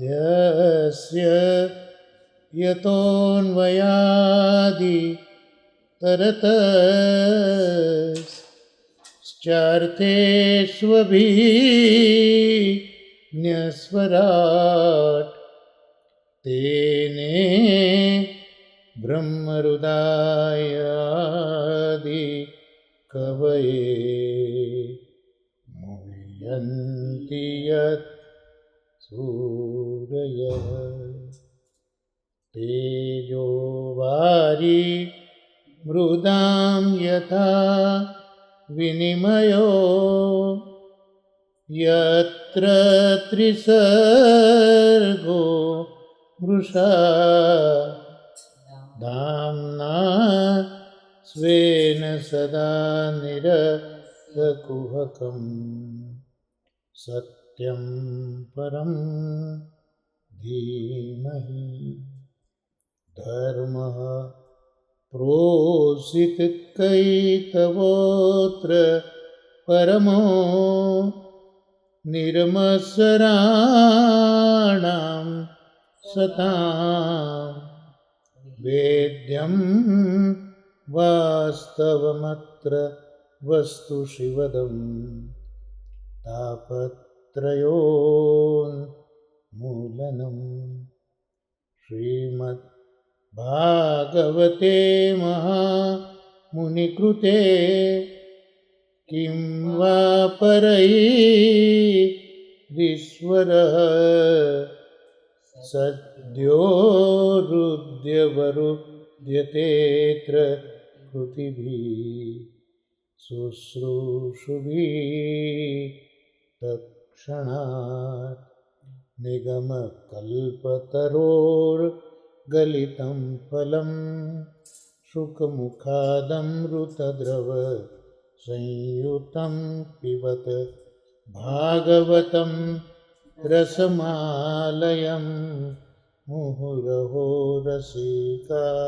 યસ્ય યતોન્વયાદિ તરત ચાર્થેષ્વભિન્યસ્વરાટ તેને બ્રહ્મહૃદાયાદિ કવયે મુહ્યન્તિ યત સૂરયઃ તેજો વારી મૃદાં યથા વિનિમયો યત્ર ત્રિસર્ગો મૃષા ધામ્ના સ્વેન સદા નિરતકુહકં સત્યં પરં ધીમહિ ધર્મઃ પ્રોષિત કૈતવોત્ર પરમો નિર્મત્સરાણાં સતાં વેદ્યં વાસ્તવમત્ર વસ્તુ શિવદં તાપત્રયોન્મૂલનમ શ્રીમદ્ ભાગવતે મહામુનિકૃતે કિં વા પરૈરીશ્વરઃ સદ્યો રુદ્યવરુદ્યતેત્ર કૃતિભિः શુશ્રૂષુભિः તત્ક્ષણાत् નિગમકલ્પતરોર્ગલિतं ફલં શુકમુખાદમૃતદ્રવ સંયુક્तं પિબત ભાગવतं રસમાલયં મુહુરહો રસિકા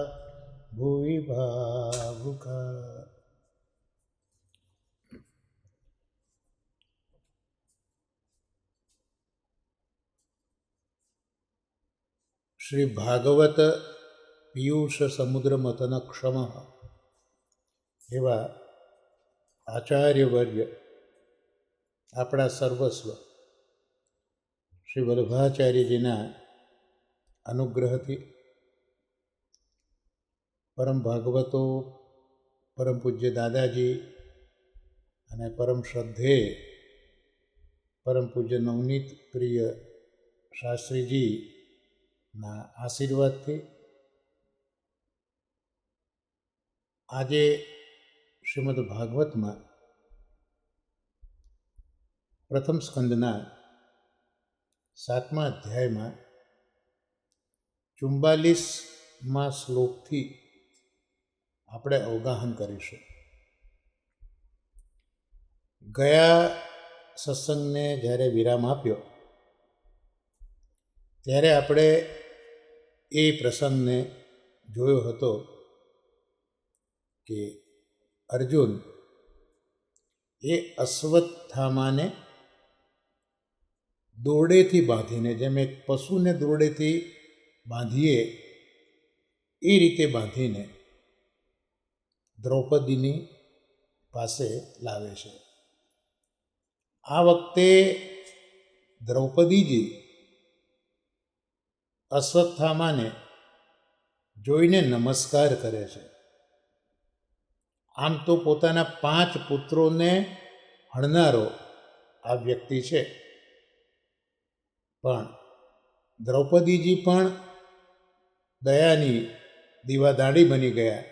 ભુવિ ભાવુકા. શ્રી ભાગવત પિયુષ સમુદ્ર મથન ક્ષમ એવા આચાર્યવર્ય આપણા સર્વસ્વ શ્રી વલ્ભાચાર્યજીના અનુગ્રહથી પરમ ભાગવતો, પરમ પૂજ્ય દાદાજી અને પરમ શ્રદ્ધેય પરમ પૂજ્ય નવનીત પ્રિય શાસ્ત્રીજીના આશીર્વાદથી આજે શ્રીમદ્ ભાગવતમાં પ્રથમ સ્કંદના 7મા અધ્યાયમાં 44મા શ્લોકથી આપણે અવગાહન કરીશું. ગયા સત્સંગને જ્યારે વિરામ આપ્યો ત્યારે આપણે એ પ્રસંગને જોયો હતો કે અર્જુન એ અશ્વત્થામાને દોરડેથી બાંધીને, જેમ એક પશુને દોરડેથી બાંધીએ એ રીતે બાંધીને દ્રૌપદીની પાસે લાવે છે. આ વખતે દ્રૌપદીજી અશ્વત્થામાને જોઈને નમસ્કાર કરે છે. આમ તો પોતાના 5 પુત્રોને હણનારો આ વ્યક્તિ છે, પણ દ્રૌપદીજી પણ દયાની દીવાદાંડી બની ગયા,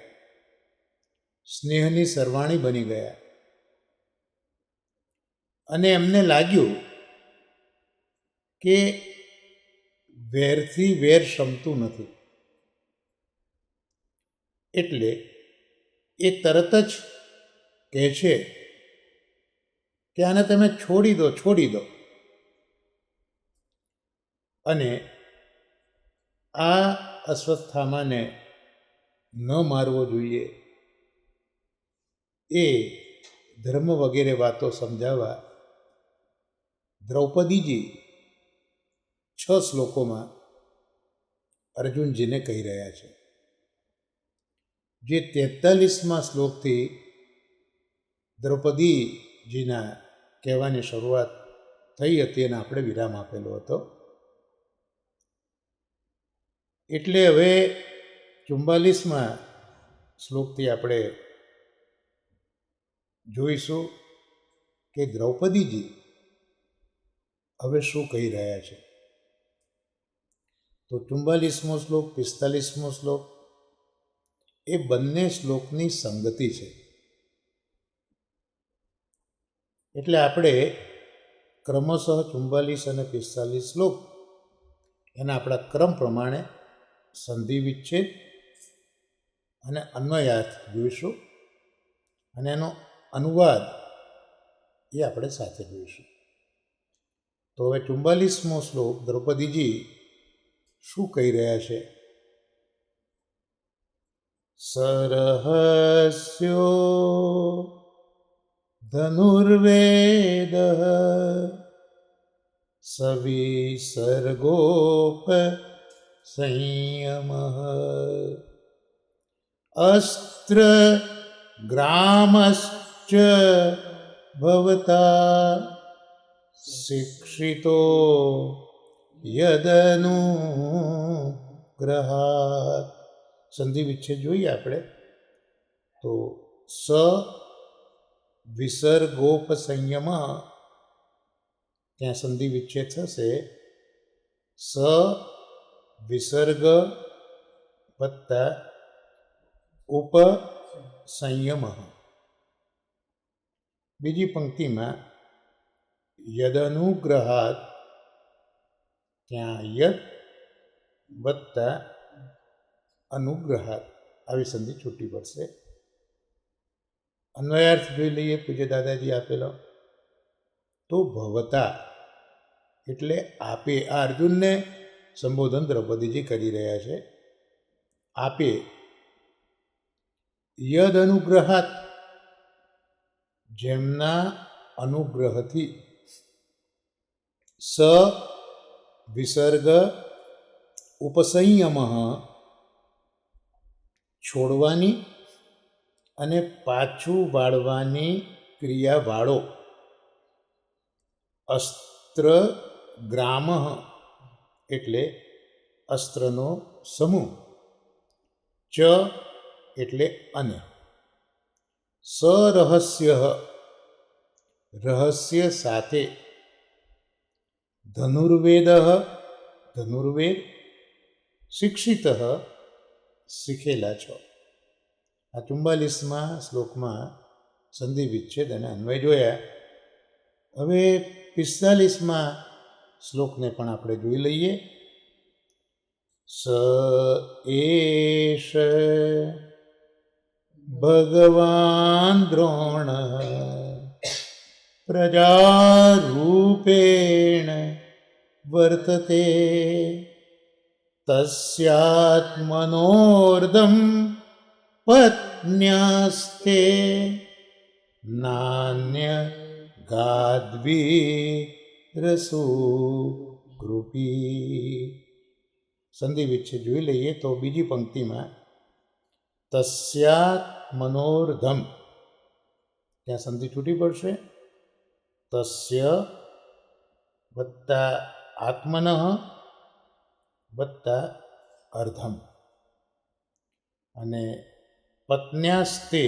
સ્નેહની સરવાણી બની ગયા અને એમને લાગ્યું કે વેરથી વેર શમતું નથી, એટલે એ તરત જ કહે છે કે આને તમે છોડી દો અને આ અશ્વત્થામાને ન મારવો જોઈએ એ ધર્મ વગેરે વાતો સમજાવવા દ્રૌપદીજી શ્લોકોમાં અર્જુનજીને કહી રહ્યા છે. જે 43મા શ્લોકથી દ્રૌપદીજીના કહેવાની શરૂઆત થઈ હતી અને આપણે વિરામ આપેલો હતો. એટલે હવે 44મા શ્લોકથી આપણે જોઈશું કે દ્રૌપદીજી હવે શું કહી રહ્યા છે. તો 44મો શ્લોક, 45મો શ્લોક એ બંને શ્લોકની સંગતિ છે. એટલે આપણે ક્રમશઃ 44 અને 45 શ્લોક એના આપણા ક્રમ પ્રમાણે સંધિ વિચ્છેદ અને અન્વયાર્થ જોઈશું અને એનો અનુવાદ એ આપણે સાથે જોઈશું. તો હવે 44મો શ્લોક દ્રૌપદીજી શું કહી રહ્યા છે. સરહસ્યો ધનુર્વેદ સવિસર્ગોપ સંયમ અસ્ત્ર ગ્રામશ્ચ ભવતા શિક્ષિતો યદનુગ્રહાત. સંધિ વિચ્છેદ જોઈએ આપણે તો સ વિસર્ગોપસંયમ, ત્યાં સંધિ વિચ્છેદ થશે સ વિસર્ગ વત્તા ઉપસંયમ. બીજી પંક્તિમાં યદનુગ્રહાત, ત્યાં યદ વત્તા અનુગ્રહાત આવી સંધિ છૂટી પડશે. અન્વયાર્થ જોઈ લઈએ પૂજ્ય દાદાજી આપેલો. તો ભવતા એટલે આપે, આ અર્જુનને સંબોધન દ્રૌપદીજી કરી રહ્યા છે. આપે યદ અનુગ્રહાત, જેમના અનુગ્રહથી, સ વિસર્ગ ઉપસંયમ, છોડવાની અને પાછું વાળવાની ક્રિયાવાળો, અસ્ત્ર ગ્રામ એટલે અસ્ત્રનો સમૂહ, ચ એટલે અને, સરહસ્ય રહસ્ય સાથે, ધનુર્વેદ ધનુર્વેદ, શિક્ષિત શીખેલા છો. આ 44મા શ્લોકમાં સંધિ વિચ્છેદ અને અન્વય જોયા. હવે 45મા શ્લોકને પણ આપણે જોઈ લઈએ. સ એષ ભગવાન દ્રોણ પ્રજારૂપેણ વર્તતે તસ્યાત્મનોર્ધમ પત્ન્યાસ્તે નાન્ય ગાદ્વી રસુ કૃપી. સંધિ વિચ્છેદ જોઈ લઈએ તો બીજી પંક્તિમાં તસ્યાત્મનોર્ધમ, ત્યાં સંધિ છૂટી પડશે. તસ્ય વત્તા આત્મનઃ વત્તા અર્ધમ, અને પત્ન્યાસ્તે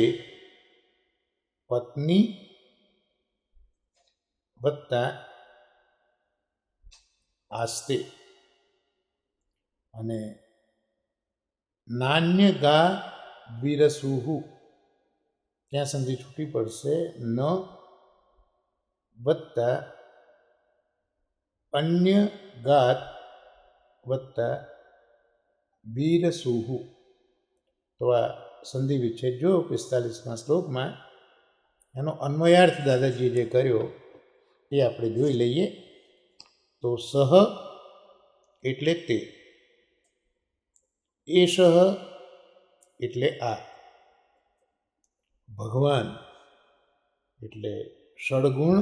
પત્ની વત્તા આસ્તે, અને નાન્ય ગા વિરસુહુ, ત્યાં સંધિ છૂટી પડશે. ન વત્તા અન્ય ગાત વત્તા વીરસુહુ. તો આ સંધિ વિચ્છેદ જો 45મા શ્લોકમાં એનો અન્વયાર્થ દાદાજીએ જે કર્યો એ આપણે જોઈ લઈએ. તો સહ એટલે તે, એષ એટલે આ, ભગવાન એટલે ષડગુણ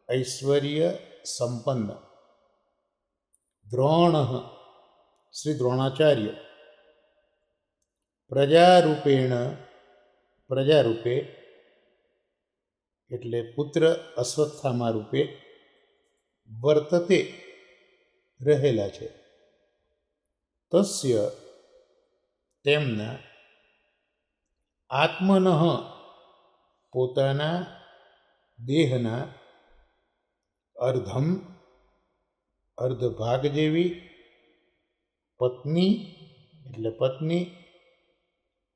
ઐશ્વર્ય સંપન્ન, દ્રોણ શ્રી દ્રોણાચાર્ય પ્રજારૂપે એટલે પુત્ર અશ્વત્થામા રૂપે વર્તતે રહેલા છે. તસ્ય તેમના આત્મનઃ પોતાના દેહના અર્ધ ભાગ જેવી પત્ની એટલે પત્ની,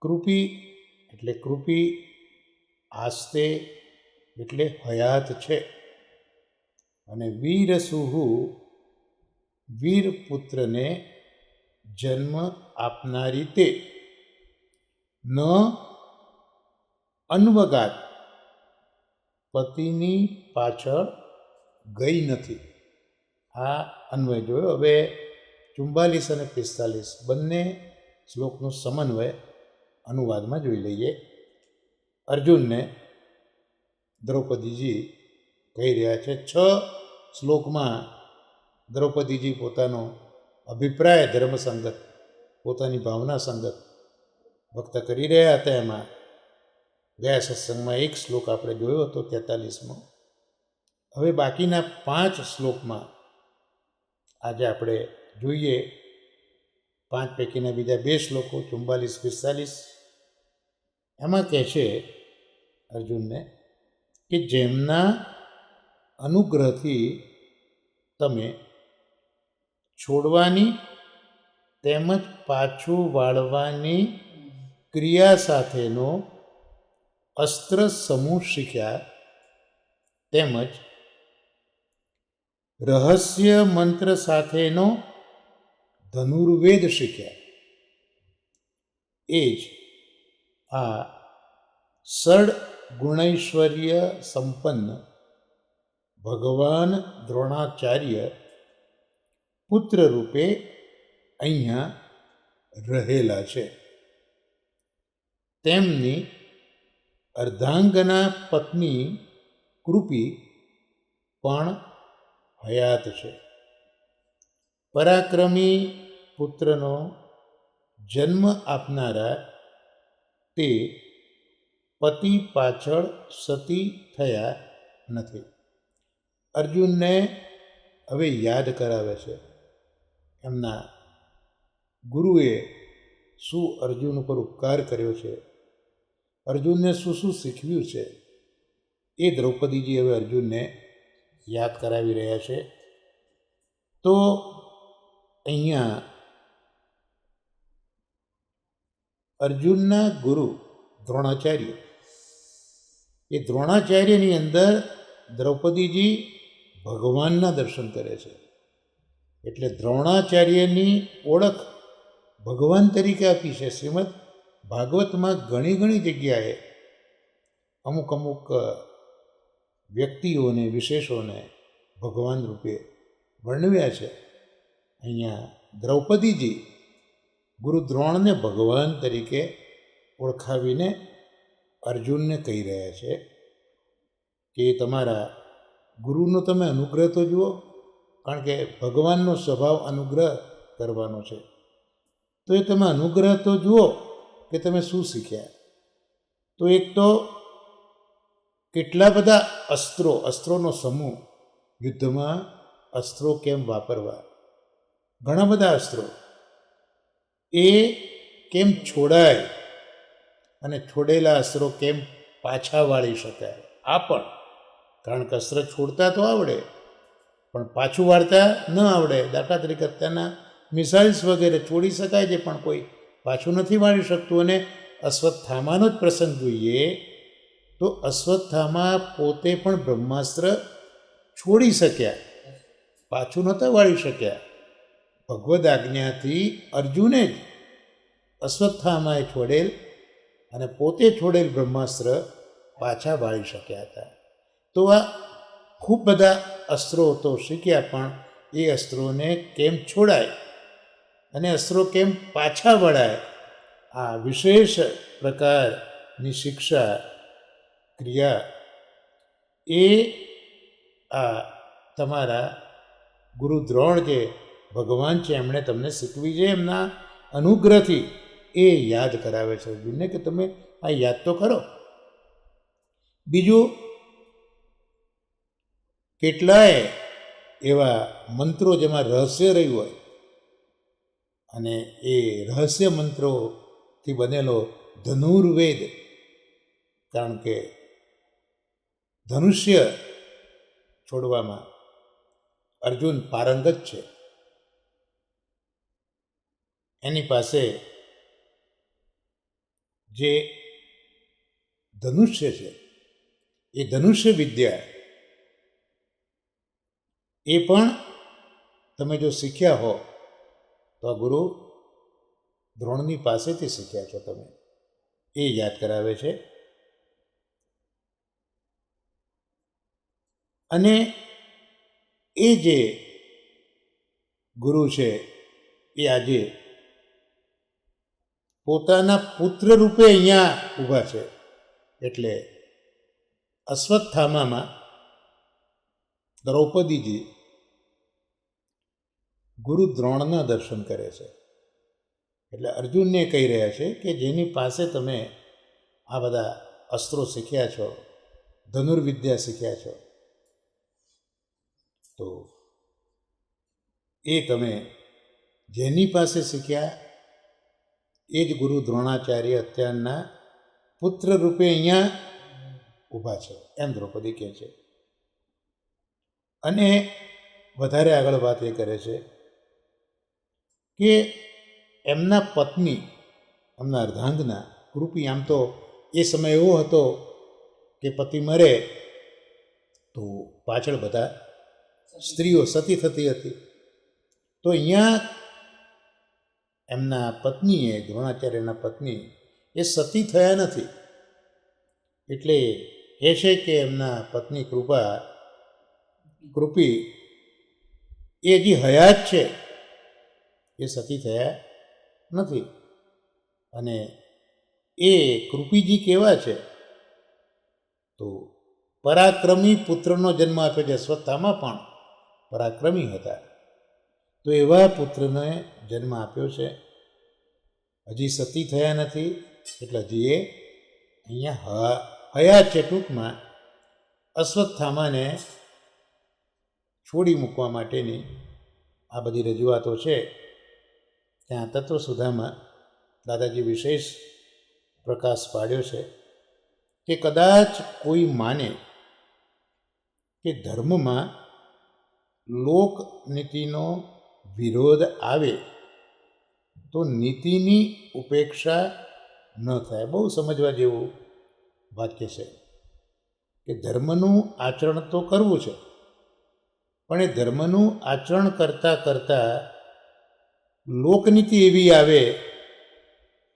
કૃપી એટલે કૃપી, આસ્તે એટલે હયાત છે, અને વીરસુહુ વીરપુત્રને જન્મ આપનારી તે ન અન્વગાત પતિની પાછળ ગઈ નથી. આ અન્વય જોયો. હવે 44 અને 45 બંને શ્લોકનો સમન્વય અનુવાદમાં જોઈ લઈએ. અર્જુનને દ્રૌપદીજી કહી રહ્યા છે. 6 શ્લોકમાં દ્રૌપદીજી પોતાનો અભિપ્રાય ધર્મસંગત, પોતાની ભાવના સંગત વ્યક્ત કરી રહ્યા હતા. એમાં ગયા સત્સંગમાં એક શ્લોક આપણે જોયો હતો 43માં. હવે બાકીના 5 શ્લોકમાં આજે આપણે જોઈએ. 5 પૈકીના બીજા 2 શ્લોકો 44-45 એમાં કહે છે અર્જુનને કે જેમના અનુગ્રહથી તમે છોડવાની તેમજ પાછું વાળવાની ક્રિયા સાથેનો અસ્ત્ર સમૂહ શીખ્યા, તેમજ રહસ્ય મંત્ર સાથેનો ધનુર્વેદ શીખ્યા. એ જ આ ષડ ગુણૈશ્વર્ય સંપન્ન ભગવાન દ્રોણાચાર્ય પુત્ર રૂપે અહીંયા રહેલા છે. તેમની અર્ધાંગના પત્ની કૃપી પણ હયાત છે. પરાક્રમી પુત્રનો જન્મ આપનારા તે પતિ પાછળ સતી થયા નથી. અર્જુનને હવે યાદ કરાવે છે એમના ગુરુએ શું અર્જુન ઉપર ઉપકાર કર્યો છે, અર્જુનને શું શું શીખવ્યું છે, એ દ્રૌપદીજી હવે અર્જુનને યાદ કરાવી રહ્યા છે. તો અહીંયા અર્જુનના ગુરુ દ્રોણાચાર્ય, એ દ્રોણાચાર્યની અંદર દ્રૌપદીજી ભગવાનના દર્શન કરે છે. એટલે દ્રોણાચાર્યની ઓળખ ભગવાન તરીકે આપી છે. શ્રીમદ ભાગવતમાં ઘણી જગ્યાએ અમુક વ્યક્તિઓને, વિશેષોને ભગવાન રૂપે વર્ણવ્યા છે. અહીંયા દ્રૌપદીજી ગુરુ દ્રોણને ભગવાન તરીકે ઓળખાવીને અર્જુનને કહી રહ્યા છે કે તમારા ગુરુનો તમે અનુગ્રહ તો જુઓ, કારણ કે ભગવાનનો સ્વભાવ અનુગ્રહ કરવાનો છે. તો એ તમે અનુગ્રહ તો જુઓ કે તમે શું શીખ્યા. તો એક તો કેટલા બધા અસ્ત્રોનો સમૂહ, યુદ્ધમાં અસ્ત્રો કેમ વાપરવા, ઘણા બધા અસ્ત્રો, એ કેમ છોડાય અને છોડેલા અસ્ત્રો કેમ પાછા વાળી શકાય. આ પણ, કારણ કે અસ્ત્ર છોડતા તો આવડે પણ પાછું વાળતા ન આવડે. દાખલા તરીકે અત્યારના મિસાઇલ્સ વગેરે છોડી શકાય છે પણ કોઈ પાછું નથી વાળી શકતું. અને અશ્વત્થામાનો જ પ્રસંગ જોઈએ તો અશ્વત્થામા પોતે પણ બ્રહ્માસ્ત્ર છોડી શક્યા, પાછું નહોતા વાળી શક્યા. ભગવદ આજ્ઞાથી અર્જુને જ અશ્વત્થામાએ છોડેલ અને પોતે છોડેલ બ્રહ્માસ્ત્ર પાછા વાળી શક્યા હતા. તો આ ખૂબ બધા અસ્ત્રો તો શીખ્યા, પણ એ અસ્ત્રોને કેમ છોડાય અને અસ્ત્રો કેમ પાછા વળાય, આ વિશેષ પ્રકારની શિક્ષા ક્રિયા એ આ તમારા ગુરુ દ્રોણ જે ભગવાન છે એમણે તમને શીખવી છે, એમના અનુગ્રહથી એ યાદ કરાવે છે અર્જુનને કે તમે આ યાદ તો કરો. બીજું, કેટલાય એવા મંત્રો જેમાં રહસ્ય રહ્યું હોય અને એ રહસ્ય મંત્રોથી બનેલો ધનુર્વેદ, કારણ કે ધનુષ્ય છોડવામાં અર્જુન પારંગત છે. એની પાસે જે ધનુષ્ય છે એ ધનુષ્ય વિદ્યા એ પણ તમે જો શીખ્યા હો તો આ ગુરુ દ્રોણની પાસેથી શીખ્યા છો તમે, એ યાદ કરાવે છે. અને એ જે ગુરુ છે એ આજે પોતાના પુત્ર રૂપે અહીંયા ઊભા છે. એટલે અશ્વત્થામામાં દ્રૌપદીજી ગુરુ દ્રોણના દર્શન કરે છે. એટલે અર્જુનને કહી રહ્યા છે કે જેની પાસે તમે આ બધા અસ્ત્રો શીખ્યા છો, ધનુર્વિદ્યા શીખ્યા છો, તો એ તમે જેની પાસે શીખ્યા એ જ ગુરુ દ્રોણાચાર્ય અત્યારના પુત્ર રૂપે અહીંયા ઊભા છે, એમ દ્રૌપદી કહે છે. અને વધારે આગળ વાત એ કરે છે કે એમના પત્ની, એમના અર્ધાંગના કૃપી, આમ તો એ સમય એવો હતો કે પતિ મરે તો પાછળ બધા સ્ત્રીઓ સતી થતી હતી. તો અહીંયા એમના પત્નીએ, દ્રોણાચાર્યના પત્ની એ સતી થયા નથી. એટલે એ છે કે એમના પત્ની કૃપી એ હજી હયાત છે, એ સતી થયા નથી. અને એ કૃપીજી કેવા છે તો પરાક્રમી પુત્રનો જન્મ આપ્યો છે. અશ્વત્થામા પણ પરાક્રમી હતા, તો એવા પુત્રને જન્મ આપ્યો છે. હજી સતી થયા નથી, એટલે હજી એ અહીંયા હયાત છે. ટૂંકમાં અશ્વત્થામાને છોડી મૂકવા માટેની આ બધી રજૂઆતો છે. ત્યાં તત્વસુધામાં દાદાજી વિશેષ પ્રકાશ પાડ્યો છે કે કદાચ કોઈ માને કે ધર્મમાં લોકનીતિનો વિરોધ આવે તો નીતિની ઉપેક્ષા ન થાય. બહુ સમજવા જેવું વાક્ય છે કે ધર્મનું આચરણ તો કરવું છે, પણ એ ધર્મનું આચરણ કરતાં કરતાં લોકનીતિ એવી આવે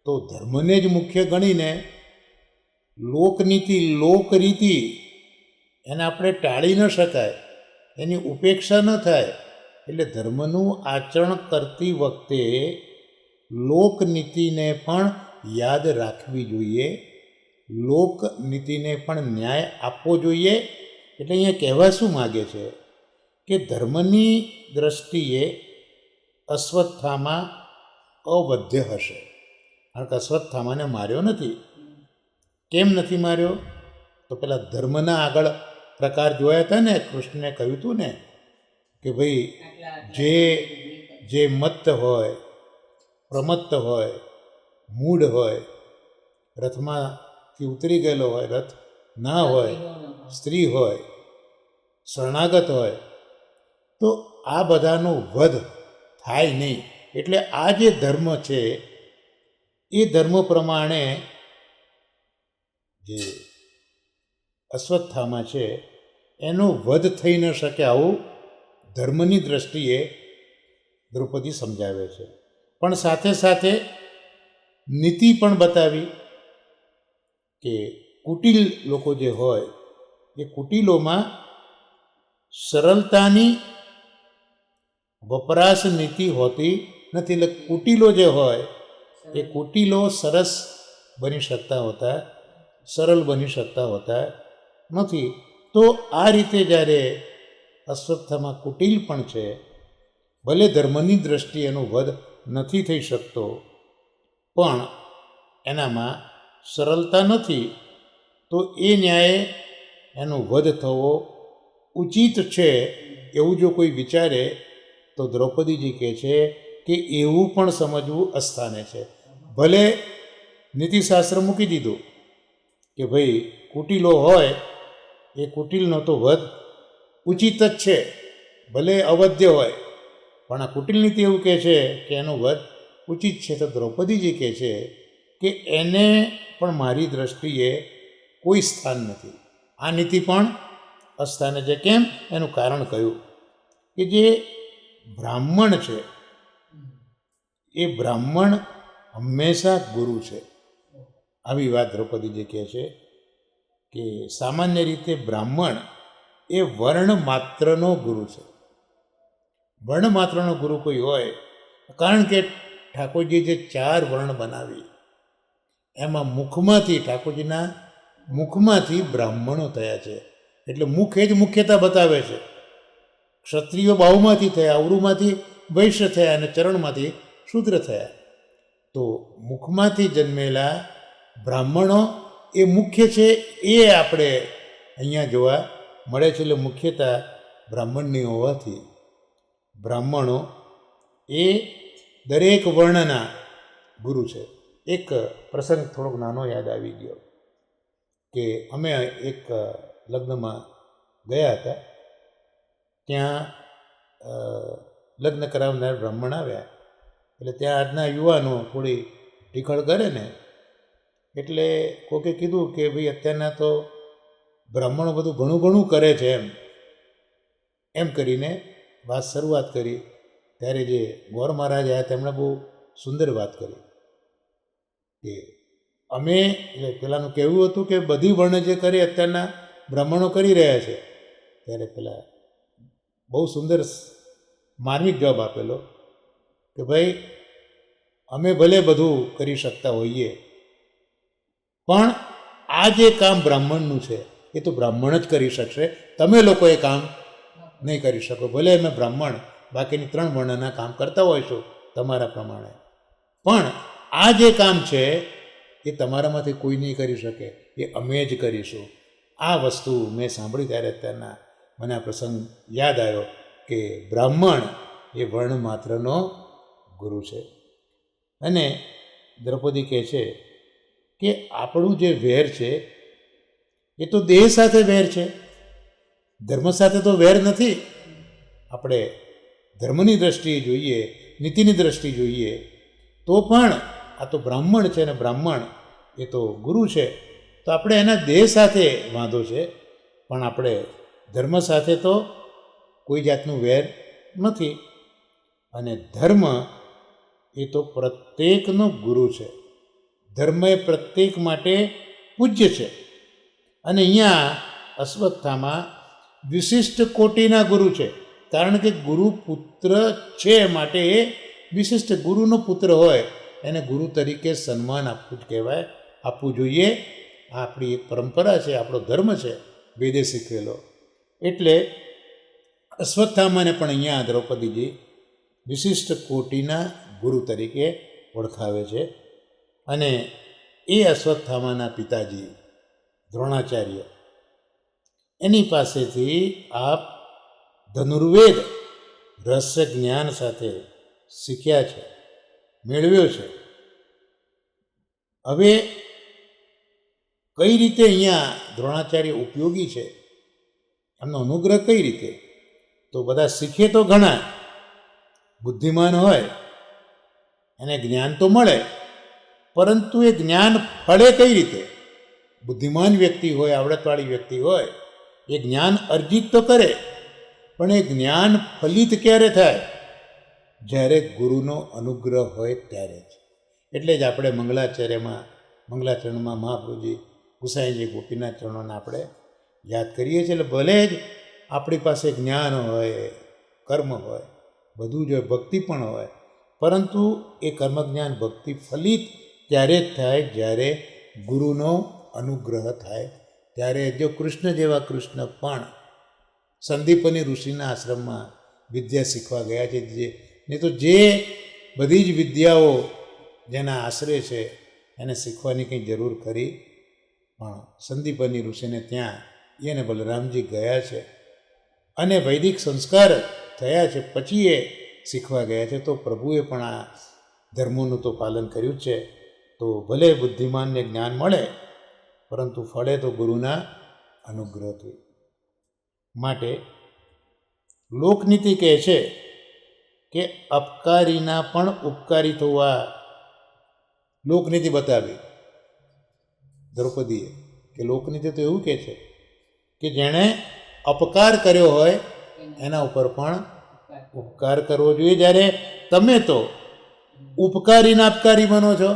તો ધર્મને જ મુખ્ય ગણીને લોકનીતિ, લોકરીતિ એને આપણે ટાળી ન શકાય, એની ઉપેક્ષા ન થાય. એટલે ધર્મનું આચરણ કરતી વખતે લોકનીતિને પણ યાદ રાખવી જોઈએ, લોકનીતિને પણ ન્યાય આપવો જોઈએ. એટલે અહીંયા કહેવા શું માગે છે કે ધર્મની દૃષ્ટિએ અશ્વત્થામા અવધ્ય હશે, કારણ કે અશ્વત્થામાને માર્યો નથી. કેમ નથી માર્યો? તો પેલા ધર્મના આગળ પ્રકાર જોયા હતા ને, કૃષ્ણને કહ્યું હતું ને કે ભાઈ જે મત્ત હોય, પ્રમત્ત હોય, મૂઢ હોય, રથમાંથી ઉતરી ગયેલો હોય, રથ ના હોય, સ્ત્રી હોય, શરણાગત હોય, તો આ બધાનો વધ થાય નહીં. એટલે આ જે ધર્મ છે એ ધર્મ પ્રમાણે જે અશ્વત્થામા છે એનો વધ થઈ ન શકે, આવું ધર્મની દૃષ્ટિએ દ્રૌપદી સમજાવે છે. પણ સાથે સાથે નીતિ પણ બતાવી કે કુટિલ લોકો જે હોય એ કુટિલોમાં સરળતાની વપરાશ નીતિ હોતી નથી. એટલે કુટિલો જે હોય એ કુટિલો સરસ બની શકતા હોતા, સરળ બની શકતા હોતા નથી. તો આ રીતે જ્યારે અશ્વત્થામા કુટિલ પણ છે ભલે ધર્મની દ્રષ્ટિએ એનો વધ નથી થઈ શકતો, પણ એનામાં સરળતા નથી, તો એ ન્યાયે એનો વધ થવો ઉચિત છે એવું જો કોઈ વિચારે તો દ્રૌપદીજી કહે છે કે એવું પણ સમજવું અસ્થાને છે. ભલે નીતિશાસ્ત્ર મૂકી દીધું કે ભાઈ કુટિલો હોય એ કુટિલનો તો વધ ઉચિત જ છે, ભલે અવધ્ય હોય, પણ આ કુટિલ નીતિ એવું કહે છે કે એનો વધ ઉચિત છે. તો દ્રૌપદીજી કહે છે કે એને પણ મારી દ્રષ્ટિએ કોઈ સ્થાન નથી, આ નીતિ પણ અસ્થાને છે. કેમ? એનું કારણ કહ્યું કે જે બ્રાહ્મણ છે એ બ્રાહ્મણ હંમેશા ગુરુ છે. આવી વાત દ્રૌપદીજી કહે છે કે સામાન્ય રીતે બ્રાહ્મણ એ વર્ણ માત્રનો ગુરુ છે. વર્ણ માત્રનો ગુરુ કોઈ હોય, કારણ કે ઠાકોરજી જે 4 વર્ણ બનાવી એમાં મુખમાંથી, ઠાકોરજીના મુખમાંથી બ્રાહ્મણો થયા છે. એટલે મુખ એ જ મુખ્યતા બતાવે છે. ક્ષત્રિયો બાહુમાંથી થયા, અવરુમાંથી વૈશ્ય થયા અને ચરણમાંથી શૂદ્ર થયા. તો મુખમાંથી જન્મેલા બ્રાહ્મણો એ મુખ્ય છે, એ આપણે અહીંયા જોવા મળે છે. એટલે મુખ્યતા બ્રાહ્મણની હોવાથી બ્રાહ્મણો એ દરેક વર્ણના ગુરુ છે. એક પ્રસંગ થોડોક નાનો યાદ આવી ગયો કે અમે એક લગ્નમાં ગયા હતા, ત્યાં લગ્ન કરાવનાર બ્રાહ્મણ આવ્યા. એટલે ત્યાં આજના યુવાનો થોડી ટીખળ કરે ને, એટલે કોકે કીધું કે ભાઈ અત્યારના તો બ્રાહ્મણો બધું ઘણું ઘણું કરે છે એમ કરીને વાત શરૂઆત કરી. ત્યારે જે ગોર મહારાજ આવ્યા તેમણે બહુ સુંદર વાત કરી કે અમે, એટલે પેલાનું કહેવું હતું કે બધી વર્ણ જે કરે અત્યારના બ્રાહ્મણો કરી રહ્યા છે. ત્યારે પેલા બહુ સુંદર માર્મિક જવાબ આપેલો કે ભાઈ અમે ભલે બધું કરી શકતા હોઈએ, પણ આ જે કામ બ્રાહ્મણનું છે એ તો બ્રાહ્મણ જ કરી શકશે, તમે લોકો એ કામ નહીં કરી શકો. ભલે અમે બ્રાહ્મણ બાકીની 3 વર્ણના કામ કરતા હોઈશું તમારા પ્રમાણે, પણ આ જે કામ છે એ તમારામાંથી કોઈ નહીં કરી શકે, એ અમે જ કરીશું. આ વસ્તુ મેં સાંભળી ત્યારે અત્યારના મને આ પ્રસંગ યાદ આવ્યો કે બ્રાહ્મણ એ વર્ણ માત્રનો ગુરુ છે. અને દ્રૌપદી કહે છે કે આપણું જે વેર છે એ તો દેહ સાથે વેર છે, ધર્મ સાથે તો વેર નથી. આપણે ધર્મની દ્રષ્ટિએ જોઈએ, નીતિની દ્રષ્ટિએ જોઈએ તો પણ આ તો બ્રાહ્મણ છે અને બ્રાહ્મણ એ તો ગુરુ છે. તો આપણે એના દેહ સાથે વાંધો છે, પણ આપણે ધર્મ સાથે તો કોઈ જાતનું વેર નથી. અને ધર્મ એ તો પ્રત્યેકનો ગુરુ છે. ધર્મ એ પ્રત્યેક માટે પૂજ્ય છે. અને અહીંયા અશ્વત્થામા વિશિષ્ટ કોટીના ગુરુ છે, કારણ કે ગુરુ પુત્ર છે માટે એ વિશિષ્ટ ગુરુનો પુત્ર હોય એને ગુરુ તરીકે સન્માન આપવું જ કહેવાય, આપવું જોઈએ. આ આપણી એક પરંપરા છે, આપણો ધર્મ છે, વેદે શીખવેલો. એટલે અશ્વત્થામાને પણ અહીંયા દ્રૌપદીજી વિશિષ્ટ કોટીના ગુરુ તરીકે ઓળખાવે છે. અને એ અશ્વત્થામાના પિતાજી દ્રોણાચાર્ય, એની પાસેથી આપ ધનુર્વેદ રહસ્ય જ્ઞાન સાથે શીખ્યા છે, મેળવ્યો છે. હવે કઈ રીતે અહીંયા દ્રોણાચાર્ય ઉપયોગી છે, એમનો અનુગ્રહ કઈ રીતે? તો બધા શીખે તો ઘણા, બુદ્ધિમાન હોય એને જ્ઞાન તો મળે, પરંતુ એ જ્ઞાન ફળે કઈ રીતે? બુદ્ધિમાન વ્યક્તિ હોય, આવડતવાળી વ્યક્તિ હોય, એ જ્ઞાન અર્જિત તો કરે, પણ એ જ્ઞાન ફલિત ક્યારે થાય? જ્યારે ગુરુનો અનુગ્રહ હોય ત્યારે જ. એટલે જ આપણે મંગલાચરણમાં મહાપ્રભુજી ગુસાઈજી ગોપીનાથ ચરણોને આપણે યાદ કરીએ છીએ. એટલે ભલે જ આપણી પાસે જ્ઞાન હોય, કર્મ હોય, બધું જ હોય, ભક્તિ પણ હોય, પરંતુ એ કર્મ જ્ઞાન ભક્તિ ફલિત ત્યારે જ થાય જ્યારે ગુરુનો અનુગ્રહ થાય ત્યારે. જો કૃષ્ણ જેવા કૃષ્ણ પણ સંદીપની ઋષિના આશ્રમમાં વિદ્યા શીખવા ગયા છે. નહીં તો જે બધી જ વિદ્યાઓ જેના આશરે છે એને શીખવાની કંઈ જરૂર ખરી. પણ સંદીપની ઋષિને ત્યાં એને બલરામજી ગયા છે અને વૈદિક સંસ્કાર થયા છે, પછી એ શીખવા ગયા છે. તો પ્રભુએ પણ આ ધર્મોનું તો પાલન કર્યું જ છે. તો ભલે બુદ્ધિમાનને જ્ઞાન મળે, પરંતુ ફળે તો ગુરુના અનુગ્રહથી. માટે લોકનીતિ કહે છે કે અપકારીના પણ ઉપકારી થવા લોકનીતિ બતાવી દ્રૌપદીએ. કે લોકનીતિ તો એવું કહે છે કે જેણે અપકાર કર્યો હોય એના ઉપર પણ ઉપકાર કરવો જોઈએ. જ્યારે તમે તો ઉપકારીના અપકારી બનો છો.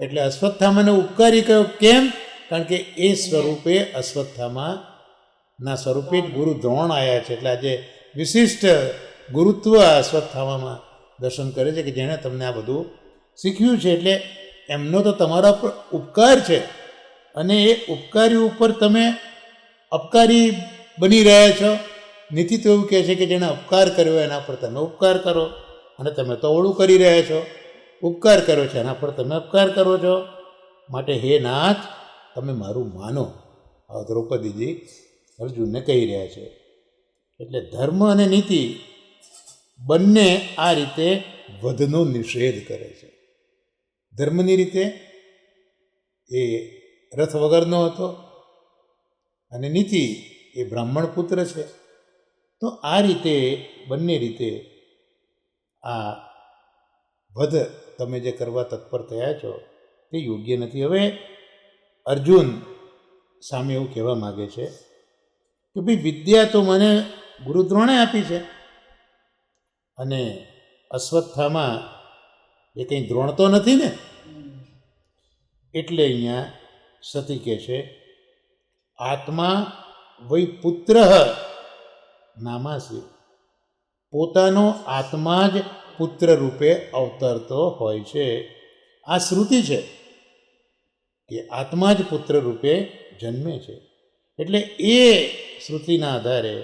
એટલે અશ્વત્થામાને ઉપકારી કયો? કેમ? કારણ કે એ સ્વરૂપે અશ્વત્થામાના સ્વરૂપે જ ગુરુ દ્રોણ આવ્યા છે. એટલે આજે વિશિષ્ટ ગુરુત્વ અશ્વત્થામામાં દર્શન કરે છે કે જેણે તમને આ બધું શીખ્યું છે. એટલે એમનો તો તમારા પર ઉપકાર છે અને એ ઉપકારી ઉપર તમે અપકારી બની રહ્યા છો. નીતિ તો એવું કહે છે કે જેણે અપકાર કર્યો એના પર તમે ઉપકાર કરો, અને તમે તો ઓળું કરી રહ્યા છો. ઉપકાર કર્યો છે એના પર તમે અપકાર કરો છો. માટે હે નાથ, તમે મારું માનો, આ દ્રૌપદીજી અર્જુનને કહી રહ્યા છે. એટલે ધર્મ અને નીતિ બંને આ રીતે વધનો નિષેધ કરે છે. ધર્મની રીતે એ રથ વગરનો હતો અને નીતિ એ બ્રાહ્મણ પુત્ર છે. તો આ રીતે બંને રીતે આ વધ તમે જે કરવા તત્પર થયા છો તે યોગ્ય નથી. હવે અર્જુન સામે એવું કહેવા માગે છે કે ભાઈ વિદ્યા તો મને ગુરુદ્રોણે આપી છે, અને અશ્વત્થામાં એ કંઈ દ્રોણ તો નથી ને. એટલે અહીંયા સતી કહે છે આત્મા વૈ પુત્ર નામાસી. પોતાનો આત્મા જ પુત્ર રૂપે અવતરતો હોય છે. આ શ્રુતિ છે કે આત્મા જ પુત્ર રૂપે જન્મે છે. એટલે એ શ્રુતિના આધારે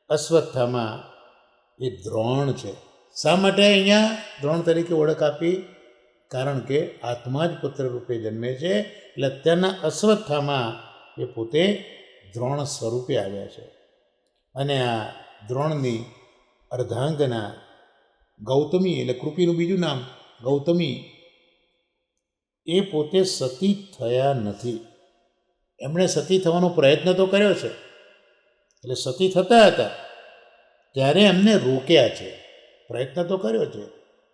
અશ્વત્થામાં એ દ્રોણ છે. શા માટે અહીંયા દ્રોણ તરીકે ઓળખ આપી? કારણ કે આત્મા જ પુત્ર રૂપે જન્મે છે. એટલે અત્યારના અશ્વત્થામાં એ પોતે દ્રોણ સ્વરૂપે આવ્યા છે. અને આ દ્રોણની અર્ધાંગના ગૌતમી, એટલે કૃપિનું બીજું નામ ગૌતમી, એ પોતે સતી થયા નથી. એમણે સતી થવાનો પ્રયત્ન તો કર્યો છે. એટલે સતી થતા હતા ત્યારે એમને રોક્યા છે. પ્રયત્ન તો કર્યો છે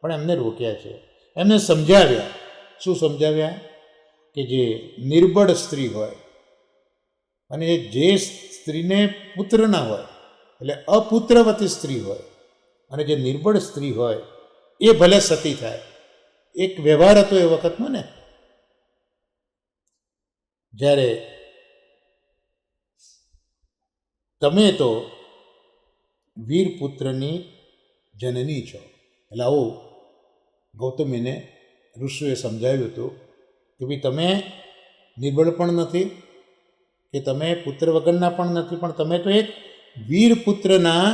પણ એમને રોક્યા છે. એમને સમજાવ્યા. શું સમજાવ્યા? કે જે નિર્બળ સ્ત્રી હોય અને જે સ્ત્રીને પુત્ર ના હોય, એટલે અપુત્રવતી સ્ત્રી હોય, અને જે નિર્બળ સ્ત્રી હોય એ ભલે સતી થાય. એક વ્યવહાર હતો એ વખતમાં ને, જ્યારે તમે તો વીરપુત્રની જનની છો. એટલે આવું ગૌતમીને ઋષિએ સમજાવ્યું હતું કે ભાઈ તમે નિર્બળ પણ નથી કે તમે પુત્ર વગરના પણ નથી, પણ તમે તો એક વીરપુત્રના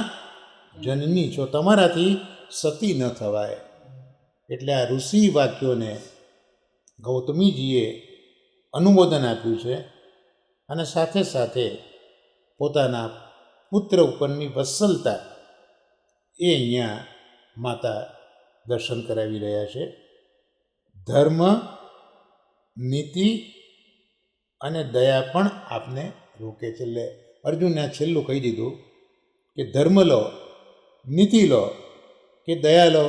જનની છો. તમારાથી સતી ન થવાય. એટલે આ ઋષિ વાક્યોને ગૌતમીજીએ અનુમોદન આપ્યું છે. અને સાથે સાથે પોતાના પુત્ર ઉપરની વત્સલતા એ અહીંયા માતા દર્શન કરાવી રહ્યા છે. ધર્મ, નીતિ અને દયા પણ આપને રોકે છે. એટલે અર્જુનને આ છેલ્લું કહી દીધું કે ધર્મ લો, નીતિ લો કે દયા લો,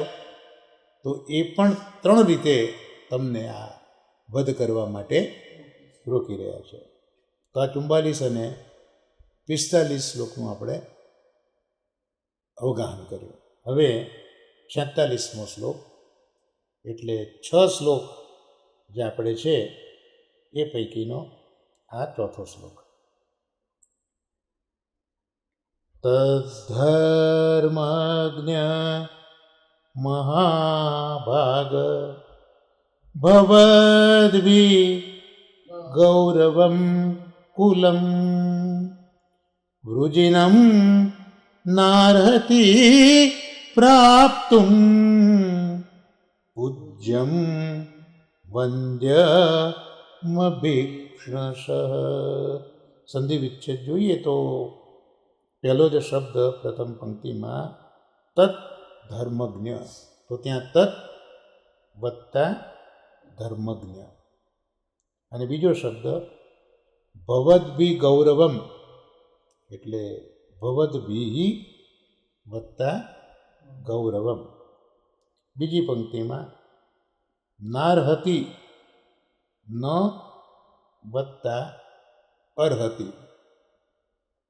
તો એ પણ ત્રણ રીતે તમને આ વધ કરવા માટે રોકી રહ્યા છે. તો આ 44 અને 45 શ્લોકનું આપણે અવગાહન કર્યું. હવે 46મો શ્લોક, એટલે 6 શ્લોક જે આપણે છે એ પૈકીનો આ ચોથો શ્લોક. તદ્ધર્મજ્ઞ મહાભાગ ભવદ્ભિ ગૌરવમ કુલમ વૃજિનમ નાર્હતિ પ્રાપ્તુમ પૂજ્યમ વંદ્યમભિક્ષણશ. સંધિ વિચ્છેદ જોઈએ તો પહેલો જ શબ્દ પ્રથમ પંક્તિમાં તત ધર્મજ્ઞ, તો ત્યાં તત વત્તા ધર્મજ્ઞ. અને બીજો શબ્દ ભવદ્ભિ ગૌરવમ, એટલે ભવદ્ભિ વત્તા ગૌરવમ. બીજી પંક્તિમાં નાર્હતિ ન વત્તા અર્હતિ.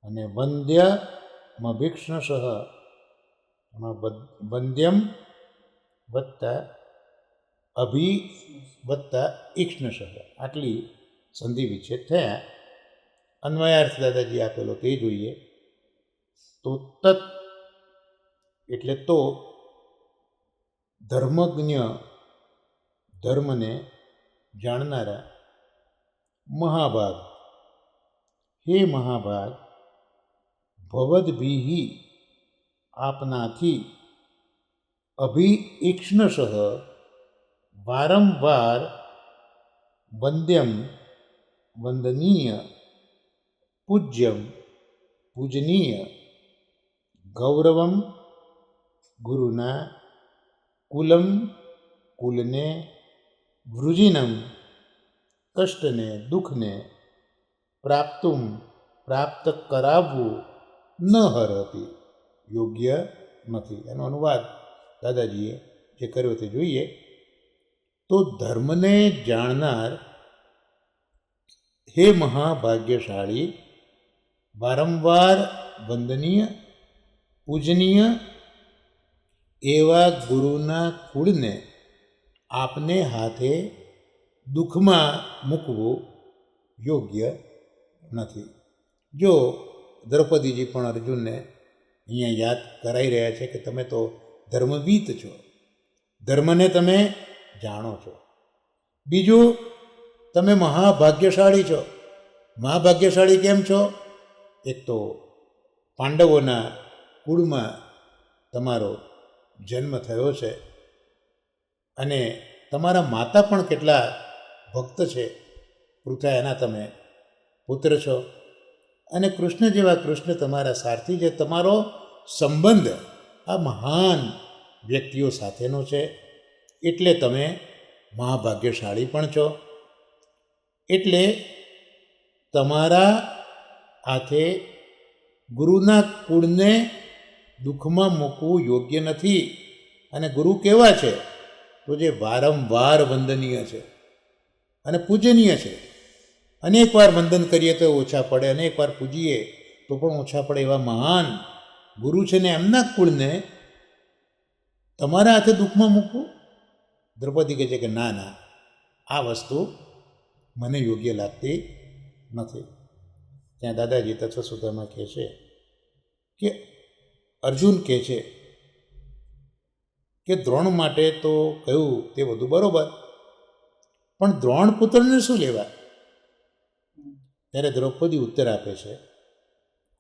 અને વંદ્યમભિક્ષણશ, એમાં વંદ્યમ વત્તા અભિ વત્તા ઈક્ષ્ણશ. આટલી સંધિ વિચ્છેદ થયા. અન્વયાર્થ દાદાજી આપેલો તે જોઈએ તો તત એટલે તો ધર્મજ્ઞ, ધર્મને જાણનારા મહાભાગ, હે મહાભાગ, ભવદ્ભિ આપનાથી, અભિઈક્ષ્ણશ વારંવાર, વંદ્યમ વંદનીય, પૂજ્યમ પૂજનીય, ગૌરવમ ગુરુના, કુલમ કુલને, વૃજિનમ કષ્ટને દુઃખને, પ્રાપ્તુમ પ્રાપ્ત કરાવવું, ન હરતી યોગ્ય નથી. એનો અનુવાદ દાદાજીએ જે કર્યો તે જોઈએ તો ધર્મને જાણનાર હે મહાભાગ્યશાળી, વારંવાર વંદનીય પૂજનીય એવા ગુરુના કુળને આપને હાથે દુઃખમાં મૂકવું યોગ્ય નથી. જો દ્રૌપદીજી પણ અર્જુનને અહીંયા યાદ કરાઈ રહ્યા છે કે તમે તો ધર્મવીત છો, ધર્મને તમે જાણો છો. બીજું, તમે મહાભાગ્યશાળી છો. મહાભાગ્યશાળી કેમ છો? એક તો પાંડવોના કુળમાં તમારો જન્મ થયો છે અને તમારા માતા પણ કેટલા ભક્ત છે, પૃથા એના તમે પુત્ર છો. અને કૃષ્ણ જેવા કૃષ્ણ તમારા સારથી છે. તમારો સંબંધ આ મહાન વ્યક્તિઓ સાથેનો છે, એટલે તમે મહાભાગ્યશાળી પણ છો. એટલે તમારા હાથે ગુરુના કુળને દુઃખમાં મૂકવું યોગ્ય નથી. અને ગુરુ કેવા છે? તો જે વારંવાર વંદનીય છે અને પૂજનીય છે. અનેક વાર વંદન કરીએ તો ઓછા પડે, અનેક વાર પૂજીએ તો પણ ઓછા પડે એવા મહાન ગુરુ છે ને એમના કુળને તમારા હાથે દુઃખમાં મૂકવું? દ્રૌપદી કહે છે કે ના ના, આ વસ્તુ મને યોગ્ય લાગતી નથી. ત્યાં દાદાજી તત્વસુધામાં કહે છે કે અર્જુન કહે છે કે દ્રોણ માટે તો કહ્યું તે બધું બરોબર, પણ દ્રોણ પુત્રને શું લેવા? ત્યારે દ્રૌપદી ઉત્તર આપે છે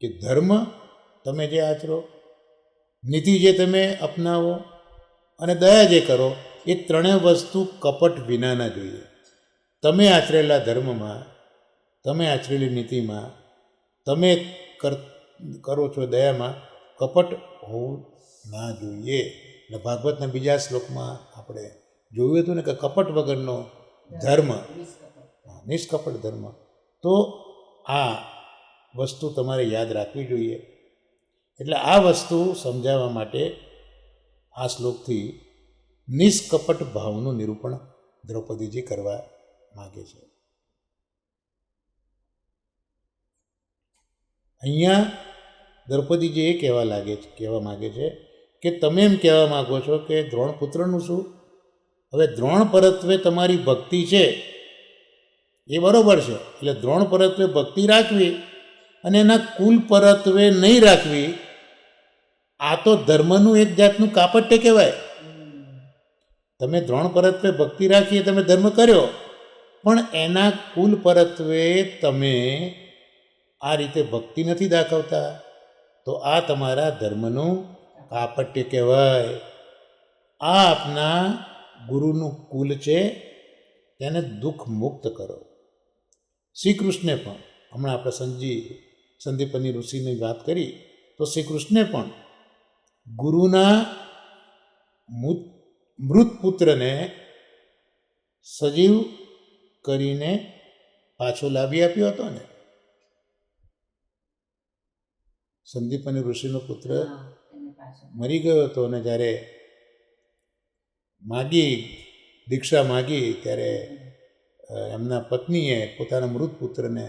કે ધર્મ તમે જે આચરો, નીતિ જે તમે અપનાવો અને દયા જે કરો, એ ત્રણેય વસ્તુ કપટ વિનાના જોઈએ. તમે આચરેલા ધર્મમાં, તમે આચરેલી નીતિમાં, તમે કરો છો દયામાં કપટ હોવું ના જોઈએ. એટલે ભાગવતના બીજા શ્લોકમાં આપણે જોયું હતું ને કે કપટ વગરનો ધર્મ, નિષ્કપટ ધર્મ. તો આ વસ્તુ તમારે યાદ રાખવી જોઈએ. એટલે આ વસ્તુ સમજાવવા માટે આ શ્લોકથી નિષ્કપટ ભાવનું નિરૂપણ દ્રૌપદીજી કરવા માગે છે. અહીંયા દ્રૌપદીજી એ કહેવા માગે છે કે તમે એમ કહેવા માગો છો કે દ્રોણપુત્રનું શું? હવે દ્રોણ પરત્વે તમારી ભક્તિ છે એ બરોબર છે, એટલે દ્રોણ પરત્વે ભક્તિ રાખવી અને એના કુલ પરત્વે નહીં રાખવી, આ તો ધર્મનું એક જાતનું કાપટ્ય કહેવાય. તમે દ્રોણ પરત્વે ભક્તિ રાખી, તમે ધર્મ કર્યો, પણ એના કુલ પરત્વે તમે આ રીતે ભક્તિ નથી દાખવતા, તો આ તમારા ધર્મનું કાપટ્ય કહેવાય. આ આપના ગુરુનું કુલ છે, તેને દુઃખ મુક્ત કરો. શ્રી કૃષ્ણે પણ, હમણાં આપણે સંદીપની ઋષિની વાત કરી, તો શ્રી કૃષ્ણે પણ ગુરુના મૃત પુત્રને સજીવ કરીને પાછો લાવી આપ્યો હતો ને. સંદીપની ઋષિનો પુત્ર મરી ગયો હતો અને જ્યારે દીક્ષા માગી ત્યારે એમના પત્નીએ પોતાના મૃત પુત્રને